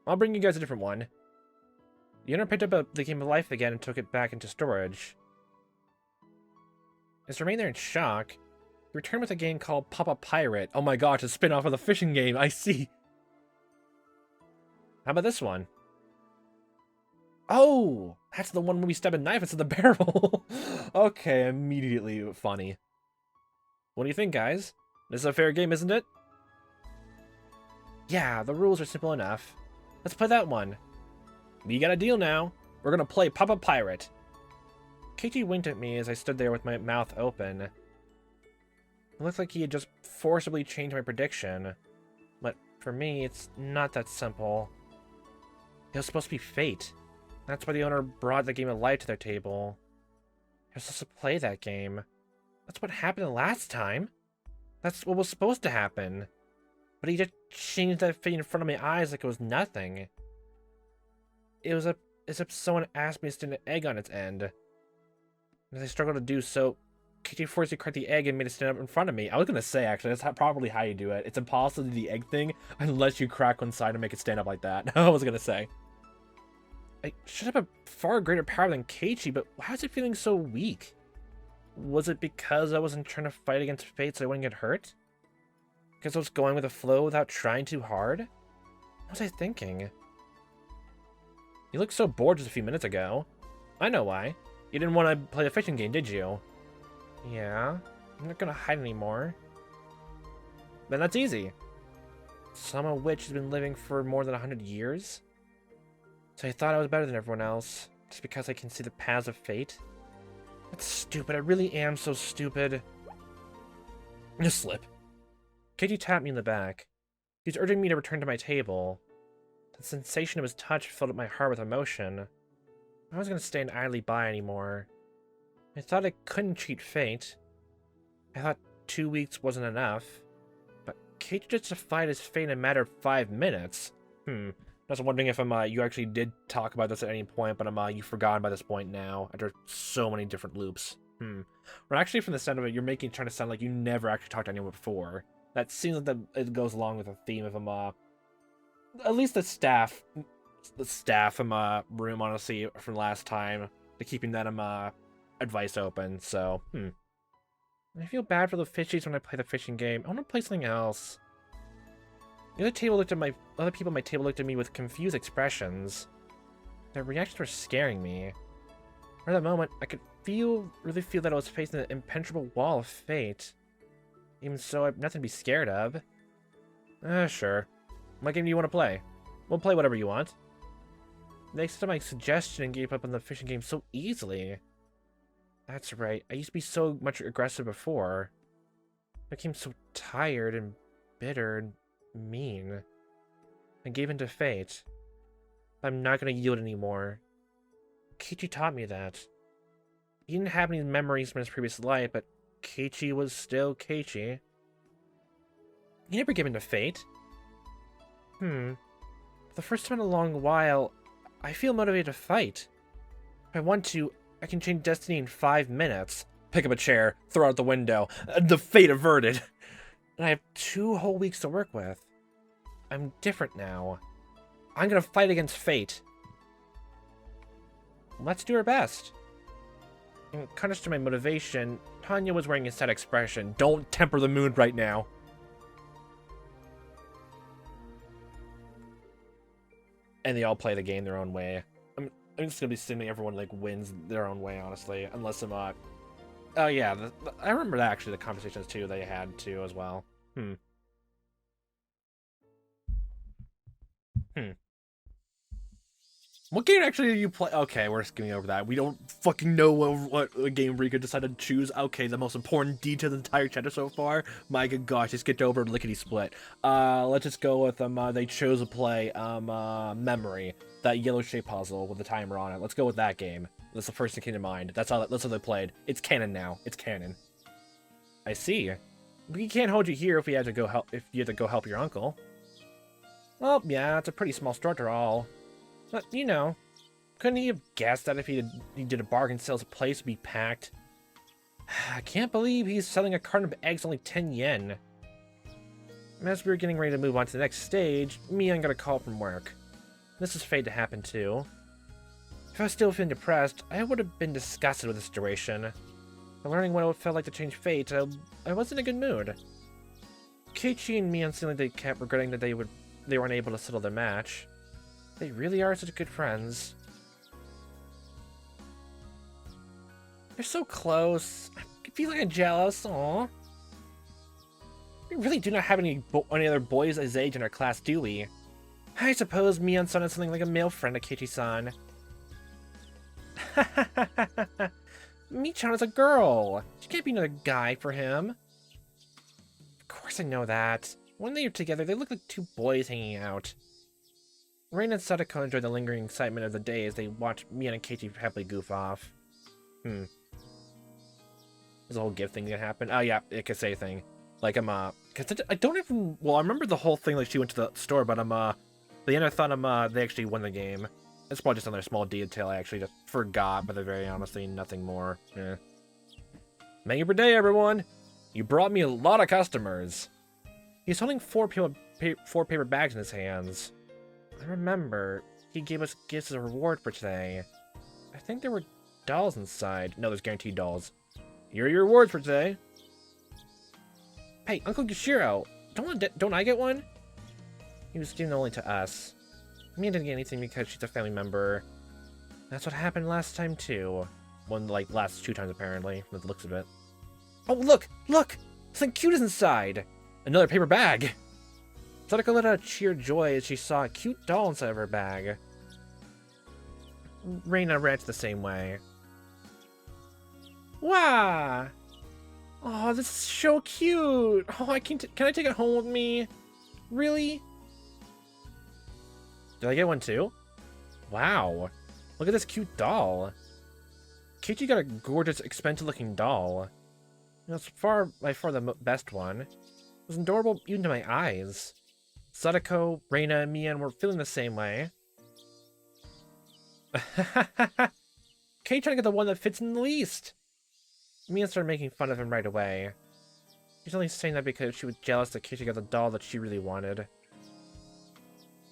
[SPEAKER 1] I'll bring you guys a different one. The owner picked up the game of life again and took it back into storage. As he remained there in shock, he returned with a game called Papa Pirate. Oh my gosh, a spin-off of the fishing game, I see. How about this one? Oh, that's the one where we stab a knife into the barrel. Okay, immediately funny. What do you think, guys? This is a fair game, isn't it? Yeah, the rules are simple enough. Let's play that one. We got a deal now. We're gonna play Papa Pirate. Keiichi winked at me as I stood there with my mouth open. It looked like he had just forcibly changed my prediction. But for me, it's not that simple. It was supposed to be fate. That's why the owner brought the game of life to their table. He was supposed to play that game. That's what happened last time. That's what was supposed to happen. But he just changed that fate in front of my eyes like it was nothing. It was as if someone asked me to stand an egg on its end. As I struggled to do so, Keiichi forced me to crack the egg and made it stand up in front of me. I was gonna say, actually, that's probably how you do it. It's impossible to do the egg thing unless you crack one side and make it stand up like that. I was gonna say. I should have a far greater power than Keiichi, but why was it feeling so weak? Was it because I wasn't trying to fight against fate so I wouldn't get hurt? Because I was going with the flow without trying too hard? What was I thinking? You looked so bored just a few minutes ago. I know why. You didn't want to play a fishing game, did you? Yeah, I'm not gonna hide anymore. Then that's easy. Some of which has been living for more than 100 years? So I thought I was better than everyone else, just because I can see the paths of fate? That's stupid, I really am so stupid. A slip. Keiichi tapped me in the back. He was urging me to return to my table. The sensation of his touch filled up my heart with emotion. I wasn't going to stand idly by anymore. I thought I couldn't cheat fate. I thought 2 weeks wasn't enough. But Keiichi just defied his fate in a matter of 5 minutes. I was wondering if you actually did talk about this at any point, but you've forgotten by this point now, after so many different loops. Well, actually, from the sound of it, you're trying to sound like you never actually talked to anyone before. That seems like it goes along with the theme of at least the staff room, honestly, from last time, to keeping that advice open. So I feel bad for the fishies when I play the fishing game. I want to play something else. The other people at my table looked at me with confused expressions. Their reactions were scaring me. For that moment, I could really feel that I was facing an impenetrable wall of fate. Even so, I have nothing to be scared of. Sure. What game do you want to play? We'll play whatever you want. They accepted my suggestion and gave up on the fishing game so easily. That's right, I used to be so much aggressive before. I became so tired and bitter and mean. I gave in to fate. I'm not going to yield anymore. Keiichi taught me that. He didn't have any memories from his previous life, but Keiichi was still Keiichi. He never gave in to fate. For the first time in a long while, I feel motivated to fight. If I want to, I can change destiny in 5 minutes. Pick up a chair, throw it out the window. The fate averted. And I have 2 whole weeks to work with. I'm different now. I'm gonna fight against fate. Let's do our best. In contrast to my motivation, Tanya was wearing a sad expression. Don't temper the mood right now. And they all play the game their own way. I'm just gonna be assuming everyone like wins their own way, honestly, unless I'm not. Oh yeah, I remember that actually. The conversations too they had too as well. What game actually did you play? Okay, we're skipping over that. We don't fucking know what game Rika decided to choose. Okay, the most important detail of the entire chapter so far. My good gosh, they skipped over lickety split. Let's just go with them. They chose to play Memory, that yellow shape puzzle with the timer on it. Let's go with that game. That's the first thing that came to mind. That's how they played. It's canon now. It's canon. I see. We can't hold you here if we had to go help. If you had to go help your uncle. Well, yeah, it's a pretty small store after all. But, you know, couldn't he have guessed that if he did a bargain sale, the place would be packed? I can't believe he's selling a carton of eggs only 10 yen. As we were getting ready to move on to the next stage, Mian got a call from work. This is fate to happen too. If I was still feeling depressed, I would have been disgusted with the situation. But learning what it felt like to change fate, I was in a good mood. Keiichi and Mian seemed like they kept regretting that they weren't able to settle their match. They really are such good friends. They're so close. I feel like I'm jealous. Aww. We really do not have any other boys his age in our class, do we? I suppose Mian-san is something like a male friend of Keiichi-san. Mi-chan is a girl. She can't be another guy for him. Of course I know that. When they are together, they look like 2 boys hanging out. Rain and Sadako enjoy the lingering excitement of the day as they watch Mian and Keiichi happily goof off. There's a whole gift thing that happened. Oh yeah, it could say thing. Like cause I don't even. Well, I remember the whole thing. Like she went to the store, but the end I thought they actually won the game. It's probably just another small detail I actually just forgot. But they're very honestly nothing more. Yeah. Thank you per day, everyone. You brought me a lot of customers. He's holding 4 paper bags in his hands. I remember, he gave us gifts as a reward for today. I think there were dolls inside. No, there's guaranteed dolls. Here are your rewards for today. Hey, Uncle Gishiro, don't I get one? He was given only to us. Mia didn't get anything because she's a family member. That's what happened last time too. Last 2 times apparently, from the looks of it. Oh, look! Something cute is inside! Another paper bag! Sadako let out a cheer of joy as she saw a cute doll inside of her bag. Reina reacted the same way. Wow! Oh, this is so cute! Oh, can I take it home with me? Really? Did I get one too? Wow! Look at this cute doll. Keiichi got a gorgeous, expensive-looking doll. It's by far the best one. It was adorable even to my eyes. Sadako, Reina, and Mian were feeling the same way. Kei trying to get the one that fits in the least. Mian started making fun of him right away. She's only saying that because she was jealous that Keiichi got the doll that she really wanted.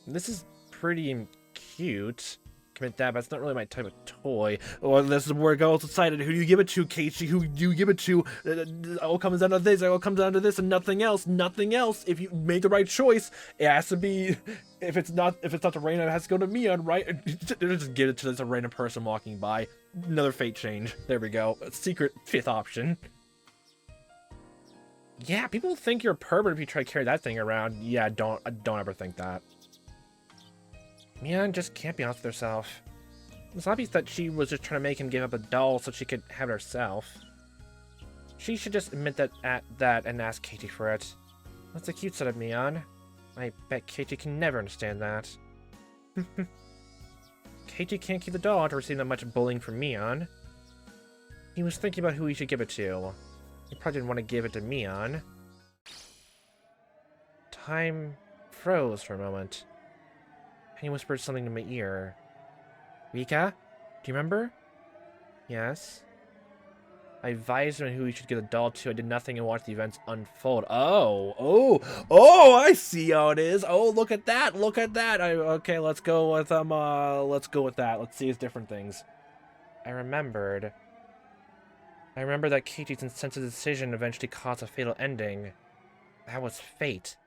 [SPEAKER 1] This is pretty cute. Commit that, but it's not really my type of toy. Oh, this is where it all decided. Who do you give it to, Keiichi? Who do you give it to? It all comes down to this. It all comes down to this and nothing else. Nothing else. If you made the right choice, it has to be. If it's not to Reina, it has to go to Mian, right? Just give it to this a random person walking by. Another fate change. There we go. A secret 5th option. Yeah, people think you're a pervert if you try to carry that thing around. Yeah, don't ever think that. Mian just can't be honest with herself. It's obvious that she was just trying to make him give up a doll so she could have it herself. She should just admit that and ask Keiichi for it. That's a cute side of Mian. I bet Keiichi can never understand that. Keiichi can't keep the doll after receiving that much bullying from Mian. He was thinking about who he should give it to. He probably didn't want to give it to Mian. Time froze for a moment. he whispered something to my ear. Rika? Do you remember? Yes. I advised him who he should give the doll to. I did nothing and watched the events unfold. Oh, I see how it is. Oh, look at that. Look at that. Okay, let's go with that. Let's see his different things. I remember that Keiichi's insensitive decision eventually caused a fatal ending. That was fate.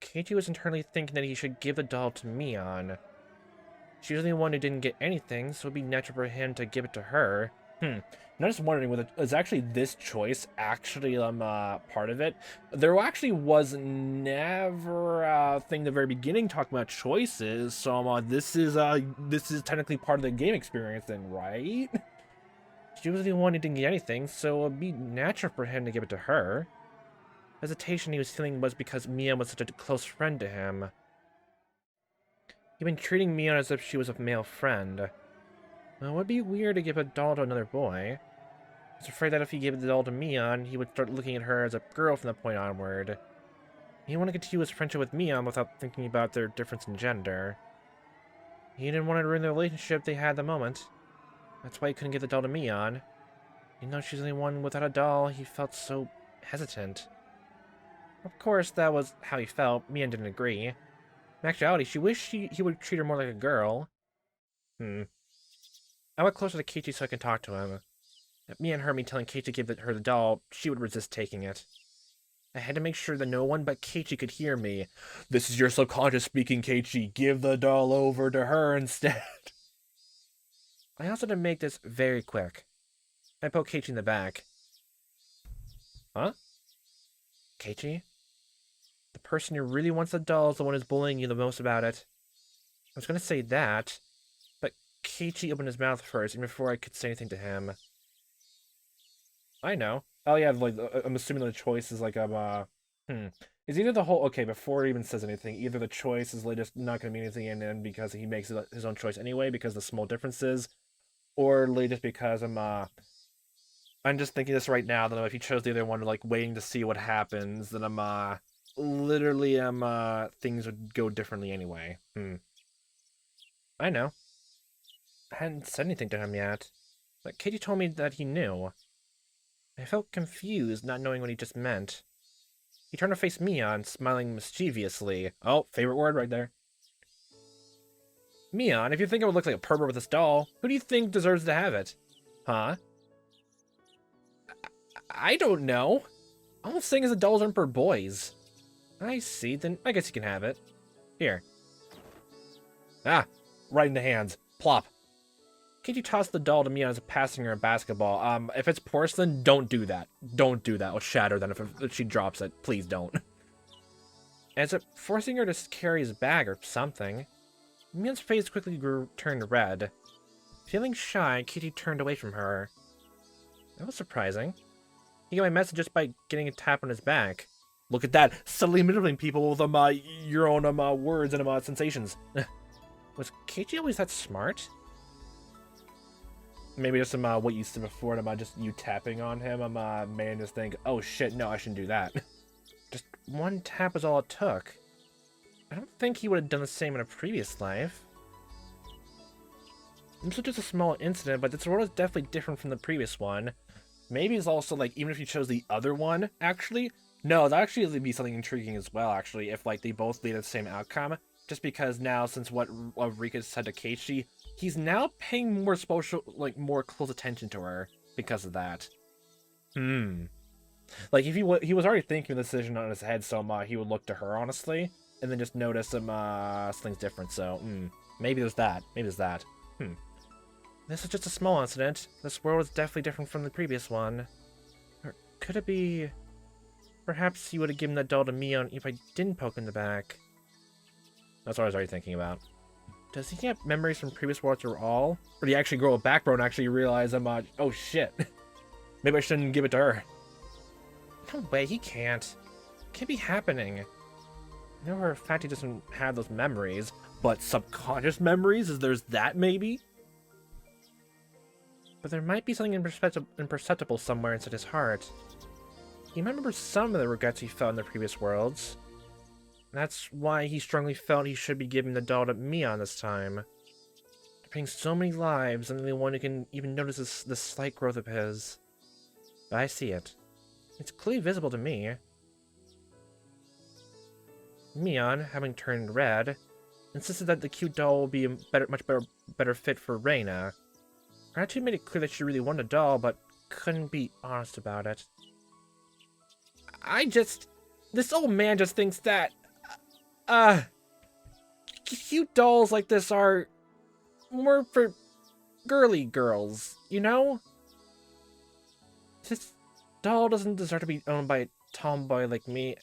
[SPEAKER 1] Keiichi was internally thinking that he should give the doll to Mion. She was the one who didn't get anything, so it would be natural for him to give it to her. I'm just wondering whether is actually this choice actually part of it. There actually was never a thing at the very beginning talking about choices, so this is technically part of the game experience then, right? She was the one who didn't get anything, so it would be natural for him to give it to her. Hesitation he was feeling was because Mia was such a close friend to him. He'd been treating Mia as if she was a male friend. Well, it would be weird to give a doll to another boy. I was afraid that if he gave the doll to Mion, he would start looking at her as a girl from that point onward. He wanted to continue his friendship with Mion without thinking about their difference in gender. He didn't want to ruin the relationship they had at the moment. That's why he couldn't give the doll to Mion. Even though she's the only one without a doll, he felt so hesitant. Of course, that was how he felt. Mion didn't agree. In actuality, she wished he would treat her more like a girl. I went closer to Keiichi so I could talk to him. If Mion heard me telling Keiichi to give her the doll, she would resist taking it. I had to make sure that no one but Keiichi could hear me. This is your subconscious speaking, Keiichi. Give the doll over to her instead. I also had to make this very quick. I poked Keiichi in the back. Huh? Keiichi? The person who really wants the doll is the one who's bullying you the most about it. I was going to say that, but Keiichi opened his mouth first, even before I could say anything to him. I know. Oh yeah, like, I'm assuming the choice is like, Is either the whole, okay, before he even says anything, either the choice is like just not going to mean anything in the end because he makes his own choice anyway, because of the small differences, or like just because I'm just thinking this right now, that if he chose the other one, like, waiting to see what happens, then literally, things would go differently anyway. I know. I hadn't said anything to him yet, but Keiichi told me that he knew. I felt confused, not knowing what he just meant. He turned to face Mion, smiling mischievously. Oh, favorite word right there. Mion, if you think I would look like a pervert with this doll, who do you think deserves to have it? Huh? I don't know. All I'm saying is the dolls aren't for boys. I see, then I guess you can have it. Here. Ah, right in the hands. Plop. Keiichi tossed the doll to me as passing her a basketball. If it's porcelain, don't do that. Don't do that. It'll shatter then if she drops it. Please don't. As if forcing her to carry his bag or something. Mion's face quickly turned red. Feeling shy, Keiichi turned away from her. That was surprising. He got my message just by getting a tap on his back. Look at that! Subtly manipulating people with your own words and sensations. Was Keiichi always that smart? Maybe just what you said before, and just you tapping on him, made him just think, oh shit, no, I shouldn't do that. Just one tap was all it took. I don't think he would have done the same in a previous life. This was just a small incident, but this world is definitely different from the previous one. Maybe it's also, like, even if you chose the other one, actually, no, that actually would be something intriguing as well, actually, if, like, they both lead to the same outcome. Just because now, since what Rika said to Keiichi, he's now paying more more close attention to her because of that. Like, if he was already thinking the decision on his head, so he would look to her, honestly, and then just notice something's different, so, maybe there's that. Maybe there's that. This is just a small incident. This world is definitely different from the previous one. Or could it be... Perhaps he would have given that doll to Mion if I didn't poke in the back. That's what I was already thinking about. Does he have memories from previous worlds or all? Or did he actually grow a backbone and actually realize oh shit. Maybe I shouldn't give it to her. No way, he can't. It can't be happening. I know for a fact he doesn't have those memories, but subconscious memories? There's that maybe? But there might be something imperceptible somewhere inside his heart. He remembers some of the regrets he felt in the previous worlds. That's why he strongly felt he should be giving the doll to Mion this time. They're paying so many lives, and the only one who can even notice this slight growth of his. But I see it. It's clearly visible to me. Mion, having turned red, insisted that the cute doll will be a much better fit for Reina. Her attitude made it clear that she really wanted a doll, but couldn't be honest about it. This old man just thinks that, cute dolls like this are more for girly girls, you know? This doll doesn't deserve to be owned by a tomboy like me.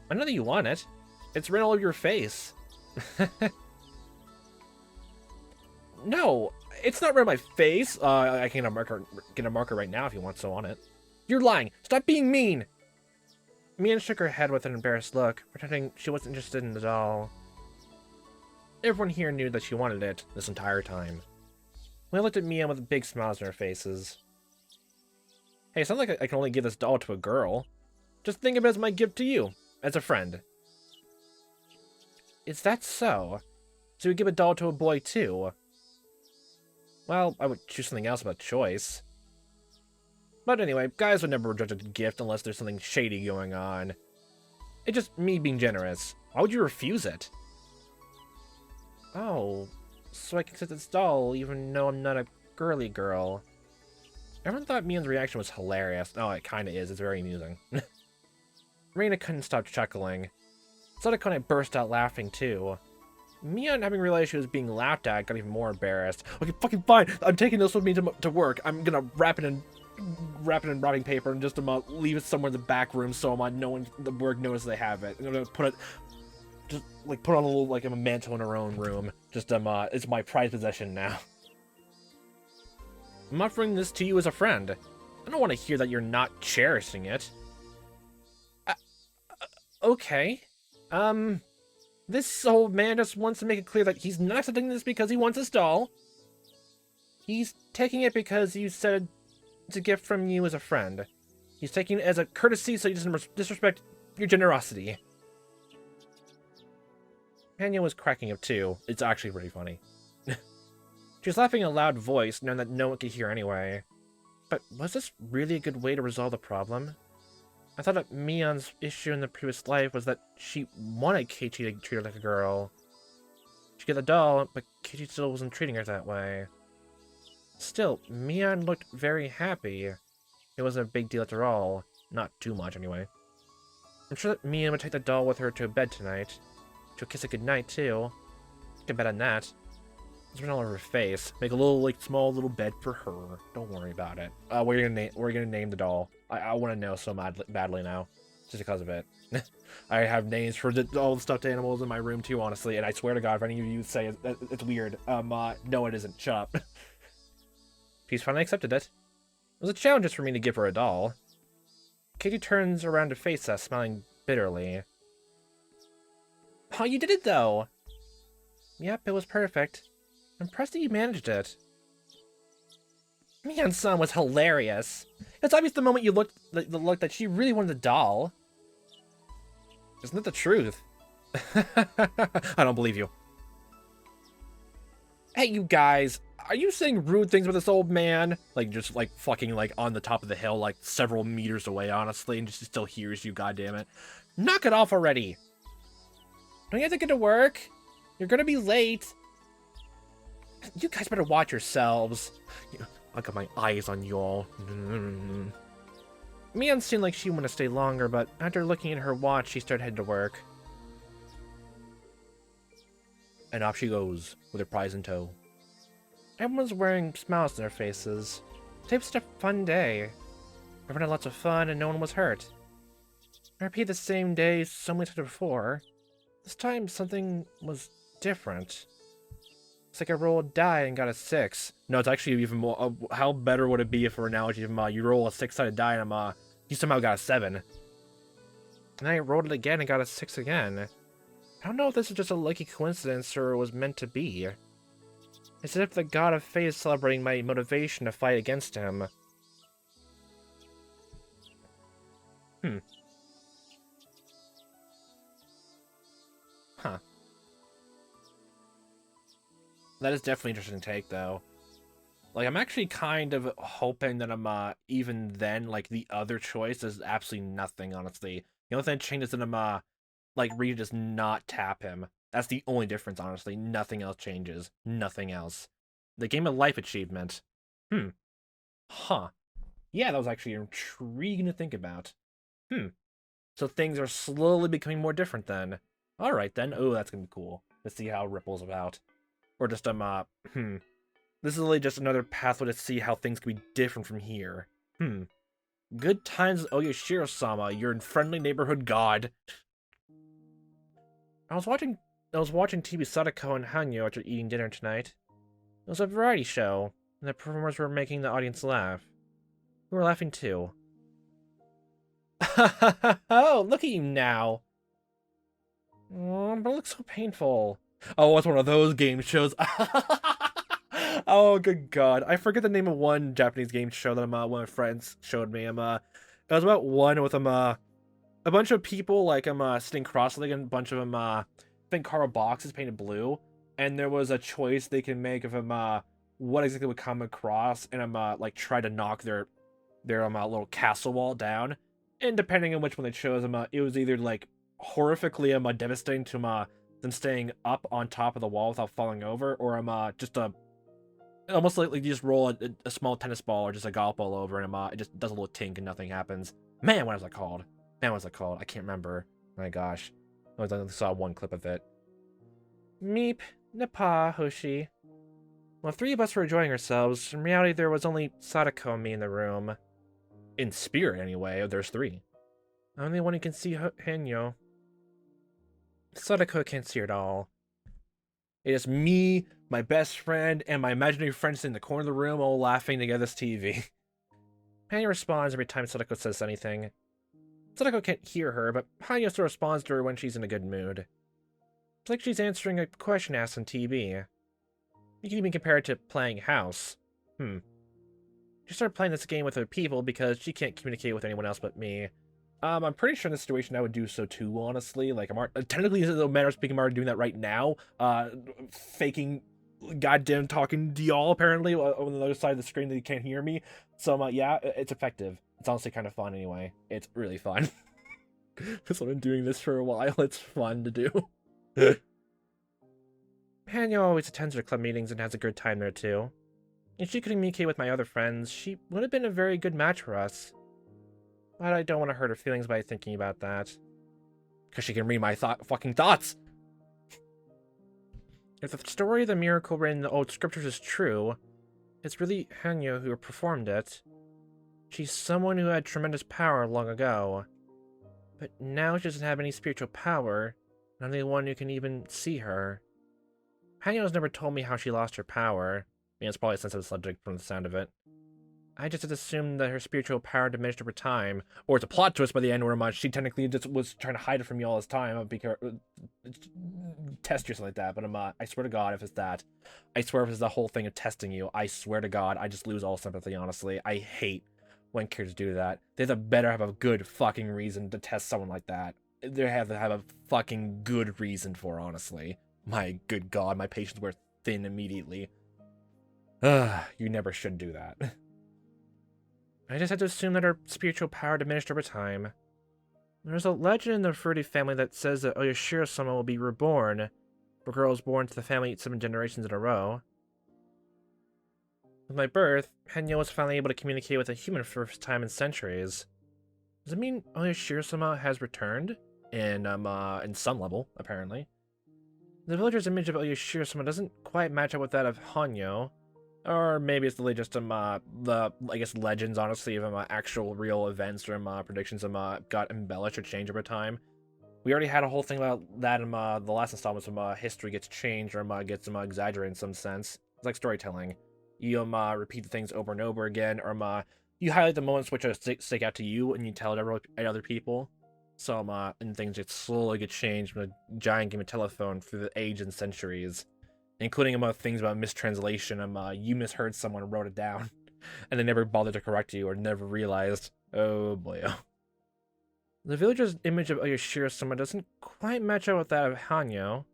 [SPEAKER 1] I know that you want it. It's written all over your face. No, it's not written on my face. I can get a marker right now if you want so on it. You're lying. Stop being mean. Mion shook her head with an embarrassed look, pretending she wasn't interested in the doll. Everyone here knew that she wanted it this entire time. We looked at Mion with big smiles on our faces. Hey, it's not like I can only give this doll to a girl. Just think of it as my gift to you, as a friend. Is that so? So you give a doll to a boy too? Well, I would choose something else about choice. But anyway, guys would never reject a gift unless there's something shady going on. It's just me being generous. Why would you refuse it? Oh, so I can accept this doll even though I'm not a girly girl. Everyone thought Mion's reaction was hilarious. Oh, it kinda is. It's very amusing. Reina couldn't stop chuckling. Sadako burst out laughing too. Mion, having realized she was being laughed at, got even more embarrassed. Okay, fucking fine. I'm taking this with me to work. I'm gonna wrap it in wrapping paper and just leave it somewhere in the back room so no one at the work notices they have it. I'm gonna put on a little a mantle in her own room. Just it's my prized possession now. I'm offering this to you as a friend. I don't want to hear that you're not cherishing it. Okay. This old man just wants to make it clear that he's not accepting this because he wants this doll. He's taking it because you said it's a gift from you as a friend. He's taking it as a courtesy so he doesn't disrespect your generosity. Hanya was cracking up too. It's actually pretty funny. She was laughing in a loud voice, knowing that no one could hear anyway. But was this really a good way to resolve the problem? I thought that Mion's issue in the previous life was that she wanted Keiichi to treat her like a girl. She got the doll, but Keiichi still wasn't treating her that way. Still, Mion looked very happy. It wasn't a big deal after all. Not too much, anyway. I'm sure that Mion would take the doll with her to bed tonight. She'll kiss it goodnight, too. Get bet on that. It's written all over her face. Make a little, small little bed for her. Don't worry about it. We're gonna name the doll. I want to know so badly now. Just because of it. I have names for all the stuffed animals in my room, too, honestly. And I swear to God, if any of you say it's weird, no, it isn't. Shut up. She's finally accepted it. It was a challenge just for me to give her a doll. Keiichi turns around to face us, smiling bitterly. Oh, you did it, though! Yep, it was perfect. I'm impressed that you managed it. Mion-san was hilarious. It's obvious the moment you looked that she really wanted the doll. Isn't that the truth? I don't believe you. Hey, you guys. Are you saying rude things with this old man? Just fucking on the top of the hill, several meters away, honestly, and just still hears you, goddammit. Knock it off already! Don't you have to get to work? You're gonna be late. You guys better watch yourselves. I got my eyes on y'all. Mion seemed like she wanted to stay longer, but after looking at her watch, she started heading to work. And off she goes, with her prize in tow. Everyone's wearing smiles on their faces. Today was such a fun day. Everyone had lots of fun and no one was hurt. I repeated the same day so many times before. This time something was different. It's like I rolled a die and got a 6. No, it's actually even more. How better would it be if, for analogy, if you roll a 6-sided die and you somehow got a 7. And I rolled it again and got a 6 again. I don't know if this is just a lucky coincidence or it was meant to be. It's as if the god of fate is celebrating my motivation to fight against him. That is definitely an interesting take, though. Like, I'm actually kind of hoping that I'm, even then, like, the other choice is absolutely nothing, honestly. The only thing that changes is that I'm, like, Rita does not tap him. That's the only difference, honestly. Nothing else changes. Nothing else. The Game of Life achievement. Hmm. Huh. Yeah, that was actually intriguing to think about. Hmm. So things are slowly becoming more different then. Alright then. Oh, that's gonna be cool. To see how it ripples about. Or just, This is really just another pathway to see how things can be different from here. Good times, Oyashiro-sama, your friendly neighborhood god. I was watching TV Sadako and Hanyo after eating dinner tonight. It was a variety show, and the performers were making the audience laugh. We were laughing too. Oh, look at you now. Oh, but it looks so painful. Oh, it's one of those game shows. Oh, good God. I forget the name of one Japanese game show that one of my friends showed me. It was about one with a bunch of people, like, sitting cross-legged, and a bunch of them, I think cardboard boxes painted blue, and there was a choice they can make of what exactly would come across, and like, try to knock their little castle wall down, and depending on which one they chose, it was either, like, horrifically, devastating to, them staying up on top of the wall without falling over, or, just almost like you just roll a small tennis ball or just a golf ball over, and it just does a little tink and nothing happens. Man, what was that called? Man, what was that called? I can't remember. My gosh. I only saw one clip of it. Meep, Napa, Hoshi. Well, three of us were enjoying ourselves. In reality, there was only Sadako and me in the room. In spirit, anyway, there's three. I'm the one who can see Hanyo. Sadako can't see her at all. It is me, my best friend, and my imaginary friend sitting in the corner of the room, all laughing together at this TV. Hanyo responds every time Sadako says anything. Sadako can't hear her, but Hanyo still responds to her when she's in a good mood. It's like she's answering a question asked on TV. You can even compare it to playing house. She started playing this game with other people because she can't communicate with anyone else but me. I'm pretty sure in this situation I would do so too, honestly. Like, technically, as a matter of speaking, I'm already doing that right now. Faking goddamn talking to y'all, apparently, on the other side of the screen that you can't hear me. So, yeah, it's effective. It's honestly kind of fun anyway. It's really fun. Because I've been doing this for a while, it's fun to do. Hanyo always attends her club meetings and has a good time there too. If she could communicate with my other friends, she would have been a very good match for us. But I don't want to hurt her feelings by thinking about that. Because she can read my fucking thoughts! If the story of the miracle written in the old scriptures is true, it's really Hanyo who performed it. She's someone who had tremendous power long ago. But now she doesn't have any spiritual power, and I'm the one who can even see her. Hanyo's never told me how she lost her power. I mean, it's probably a sensitive subject from the sound of it. I just had assumed that her spiritual power diminished over time, or it's a plot twist by the end where she technically just was trying to hide it from you all this time, because test you or something like that. But I swear to God, if it's that, I swear if it's the whole thing of testing you, I swear to God, I just lose all sympathy. Honestly, I hate when characters do that. They better have a good fucking reason to test someone like that. They have to have a fucking good reason for, honestly. My good God, my patience wear thin immediately. You never should do that. I just had to assume that her spiritual power diminished over time. There's a legend in the Fruity family that says that Oyashiro-sama will be reborn if a girl is born to the family 7 generations in a row. With my birth, Hanyo was finally able to communicate with a human for the first time in centuries. Does it mean Oyashiro-sama has returned? In some level, apparently. The villager's image of Oyashiro-sama doesn't quite match up with that of Hanyo. Or maybe it's really just the I guess legends, honestly, of actual real events or predictions got embellished or changed over time. We already had a whole thing about that in the last installment. Some history gets changed or gets exaggerated in some sense. It's like storytelling. You repeat the things over and over again, or you highlight the moments which stick out to you, and you tell it at other people. So and things just slowly get changed from a giant game of telephone through the age and centuries. Including things about mistranslation. You misheard someone and wrote it down, and they never bothered to correct you or never realized. Oh boy. The villager's image of Oyashiro-sama doesn't quite match up with that of Hanyo.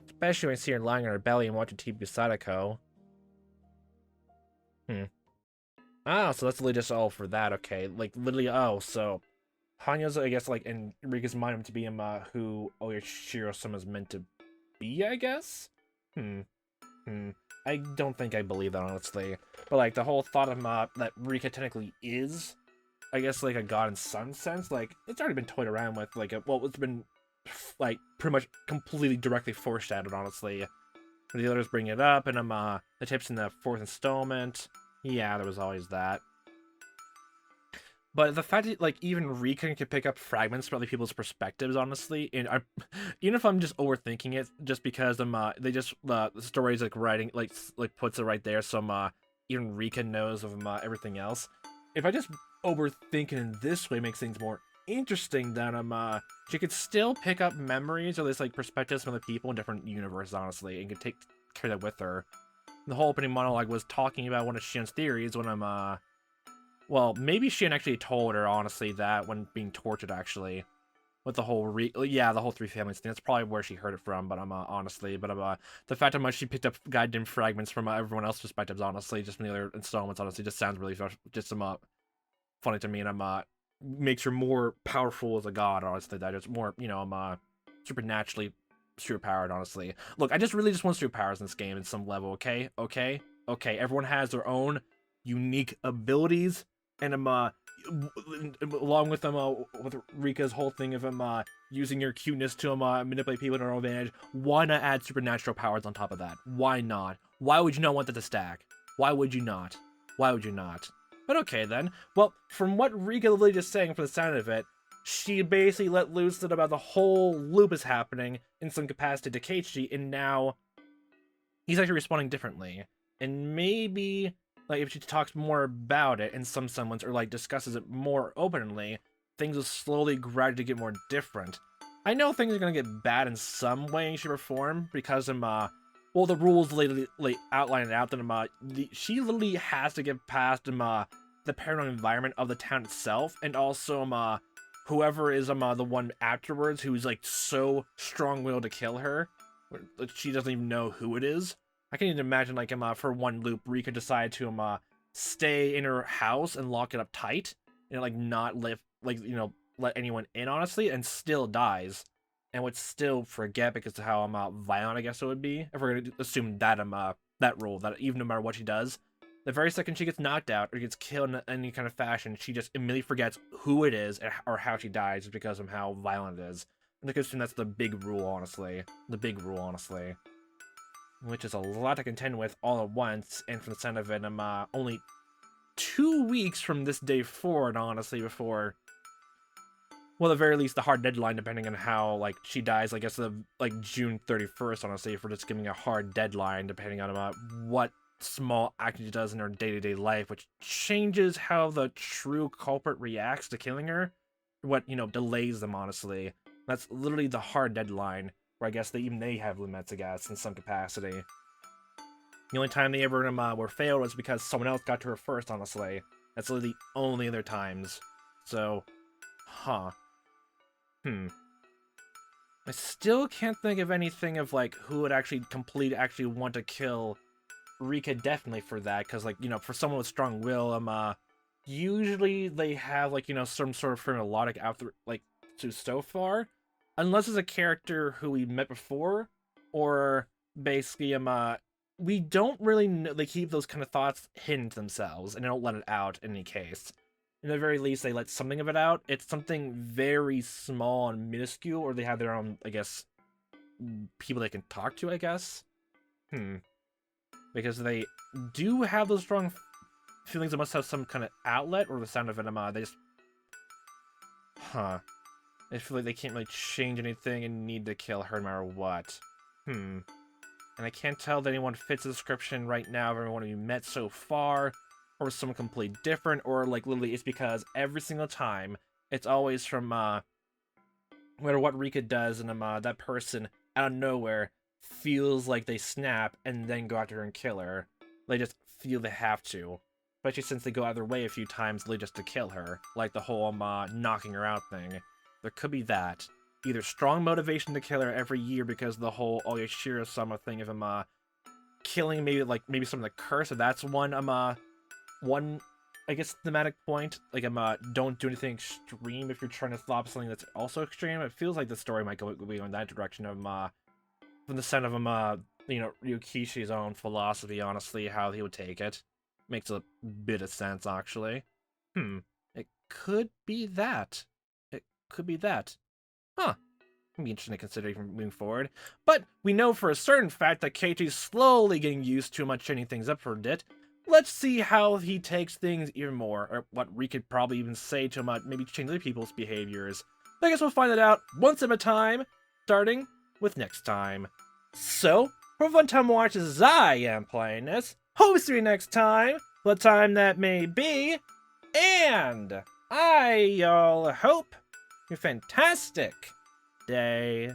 [SPEAKER 1] Especially when you see her lying on her belly and watching TV Sadako. Ah, so that's literally just all for that, okay. Like, literally, oh, so... Hanya's, I guess, like, in Rika's mind to be who Shiro-sama's meant to be, I guess? I don't think I believe that, honestly. But, like, the whole thought of, that Rika technically is, I guess, like, a god in some sense, like, it's already been toyed around with, like, well, it's been, like, pretty much completely directly foreshadowed, honestly. The others bring it up, and, the tips in the 4th installment, yeah, there was always that. But the fact that, like, even Rika can pick up fragments from other people's perspectives, honestly, and even if I'm just overthinking it, just because they just the story's like writing like puts it right there, so even Rika knows of everything else. If I just overthink it in this way, makes things more interesting. Then she could still pick up memories or this like perspectives from other people in different universes, honestly, and could carry that with her. The whole opening monologue was talking about one of Shion's theories when well, maybe Shion actually told her, honestly, that when being tortured, actually. With the whole the whole 3 families thing. That's probably where she heard it from, but honestly. But the fact how much she picked up goddamn fragments from everyone else's perspectives, honestly, just from the other installments, honestly, just sounds really just funny to me, and makes her more powerful as a god, honestly. That is more, supernaturally superpowered, honestly. Look, I really just want superpowers in this game in some level, okay? Okay? Everyone has their own unique abilities, and along with with Rika's whole thing of using your cuteness to manipulate people to her own advantage, why not add supernatural powers on top of that? Why not? Why would you not want that to stack? Why would you not? Why would you not? But okay then. Well, from what Rika literally just saying, from the sound of it, she basically let loose that about the whole loop is happening in some capacity to Keiichi, and now he's actually responding differently. And maybe, like, if she talks more about it in some semblance, or, like, discusses it more openly, things will slowly, gradually get more different. I know things are gonna get bad in some way, shape, or form, because, well, the rules literally outline it out that, she literally has to get past, the paranoid environment of the town itself, and also, whoever is, the one afterwards who's, like, so strong-willed to kill her, she doesn't even know who it is. I can even imagine, like, for one loop, Rika decided to, stay in her house and lock it up tight, and, like, not let anyone in, honestly, and still dies. And would still forget because of how, violent, I guess it would be, if we're gonna assume that, that rule, that even no matter what she does, the very second she gets knocked out or gets killed in any kind of fashion, she just immediately forgets who it is or how she dies because of how violent it is. And I can assume that's the big rule, honestly. The big rule, honestly. Which is a lot to contend with all at once, and from the sound of it, I'm only 2 weeks from this day forward, honestly, before, well, at the very least, the hard deadline, depending on how, like, she dies, I guess, like, June 31st, honestly, if we're just giving a hard deadline, depending on what small action she does in her day-to-day life, which changes how the true culprit reacts to killing her, what, delays them, honestly. That's literally the hard deadline, where I guess even they have limits, I guess, in some capacity. The only time they ever were failed was because someone else got to her first, honestly. That's literally the only other times. So, I still can't think of anything of, like, who would actually want to kill Rika, definitely for that, because, like, for someone with strong will, usually they have, like, some sort of phrenologic out there, like, so far. Unless it's a character who we met before, or basically, we don't really know, they keep those kind of thoughts hidden to themselves, and they don't let it out in any case. In the very least, they let something of it out. It's something very small and minuscule, or they have their own, I guess, people they can talk to, I guess? Because they do have those strong feelings, it must have some kind of outlet, or the sound of it, they just... I feel like they can't really change anything and need to kill her no matter what. And I can't tell that anyone fits the description right now of everyone we met so far, or someone completely different, or, like, literally it's because every single time, it's always from, no matter what Rika does, and that person, out of nowhere, feels like they snap and then go after her and kill her. They just feel they have to. Especially since they go out of their way a few times, just to kill her. Like the whole, knocking her out thing. There could be that. either strong motivation to kill her every year because of the whole Oyashiro-sama thing of him killing maybe some of the curse, so that's one one I guess thematic point. Like don't do anything extreme if you're trying to stop something that's also extreme. It feels like the story might go in that direction of from the sense of Ryukishi's own philosophy, honestly, how he would take it. Makes a bit of sense, actually. It could be that. It could be that. Huh. It'd be interesting to consider even moving forward. But we know for a certain fact that Keiichi's slowly getting used to much changing things up for a bit. Let's see how he takes things even more, or what Rika could probably even say to him about maybe change other people's behaviors. I guess we'll find it out once at a time, starting with next time. So, for a fun time watch as I am playing this, hope to see you next time, what time that may be, and I all hope you fantastic day.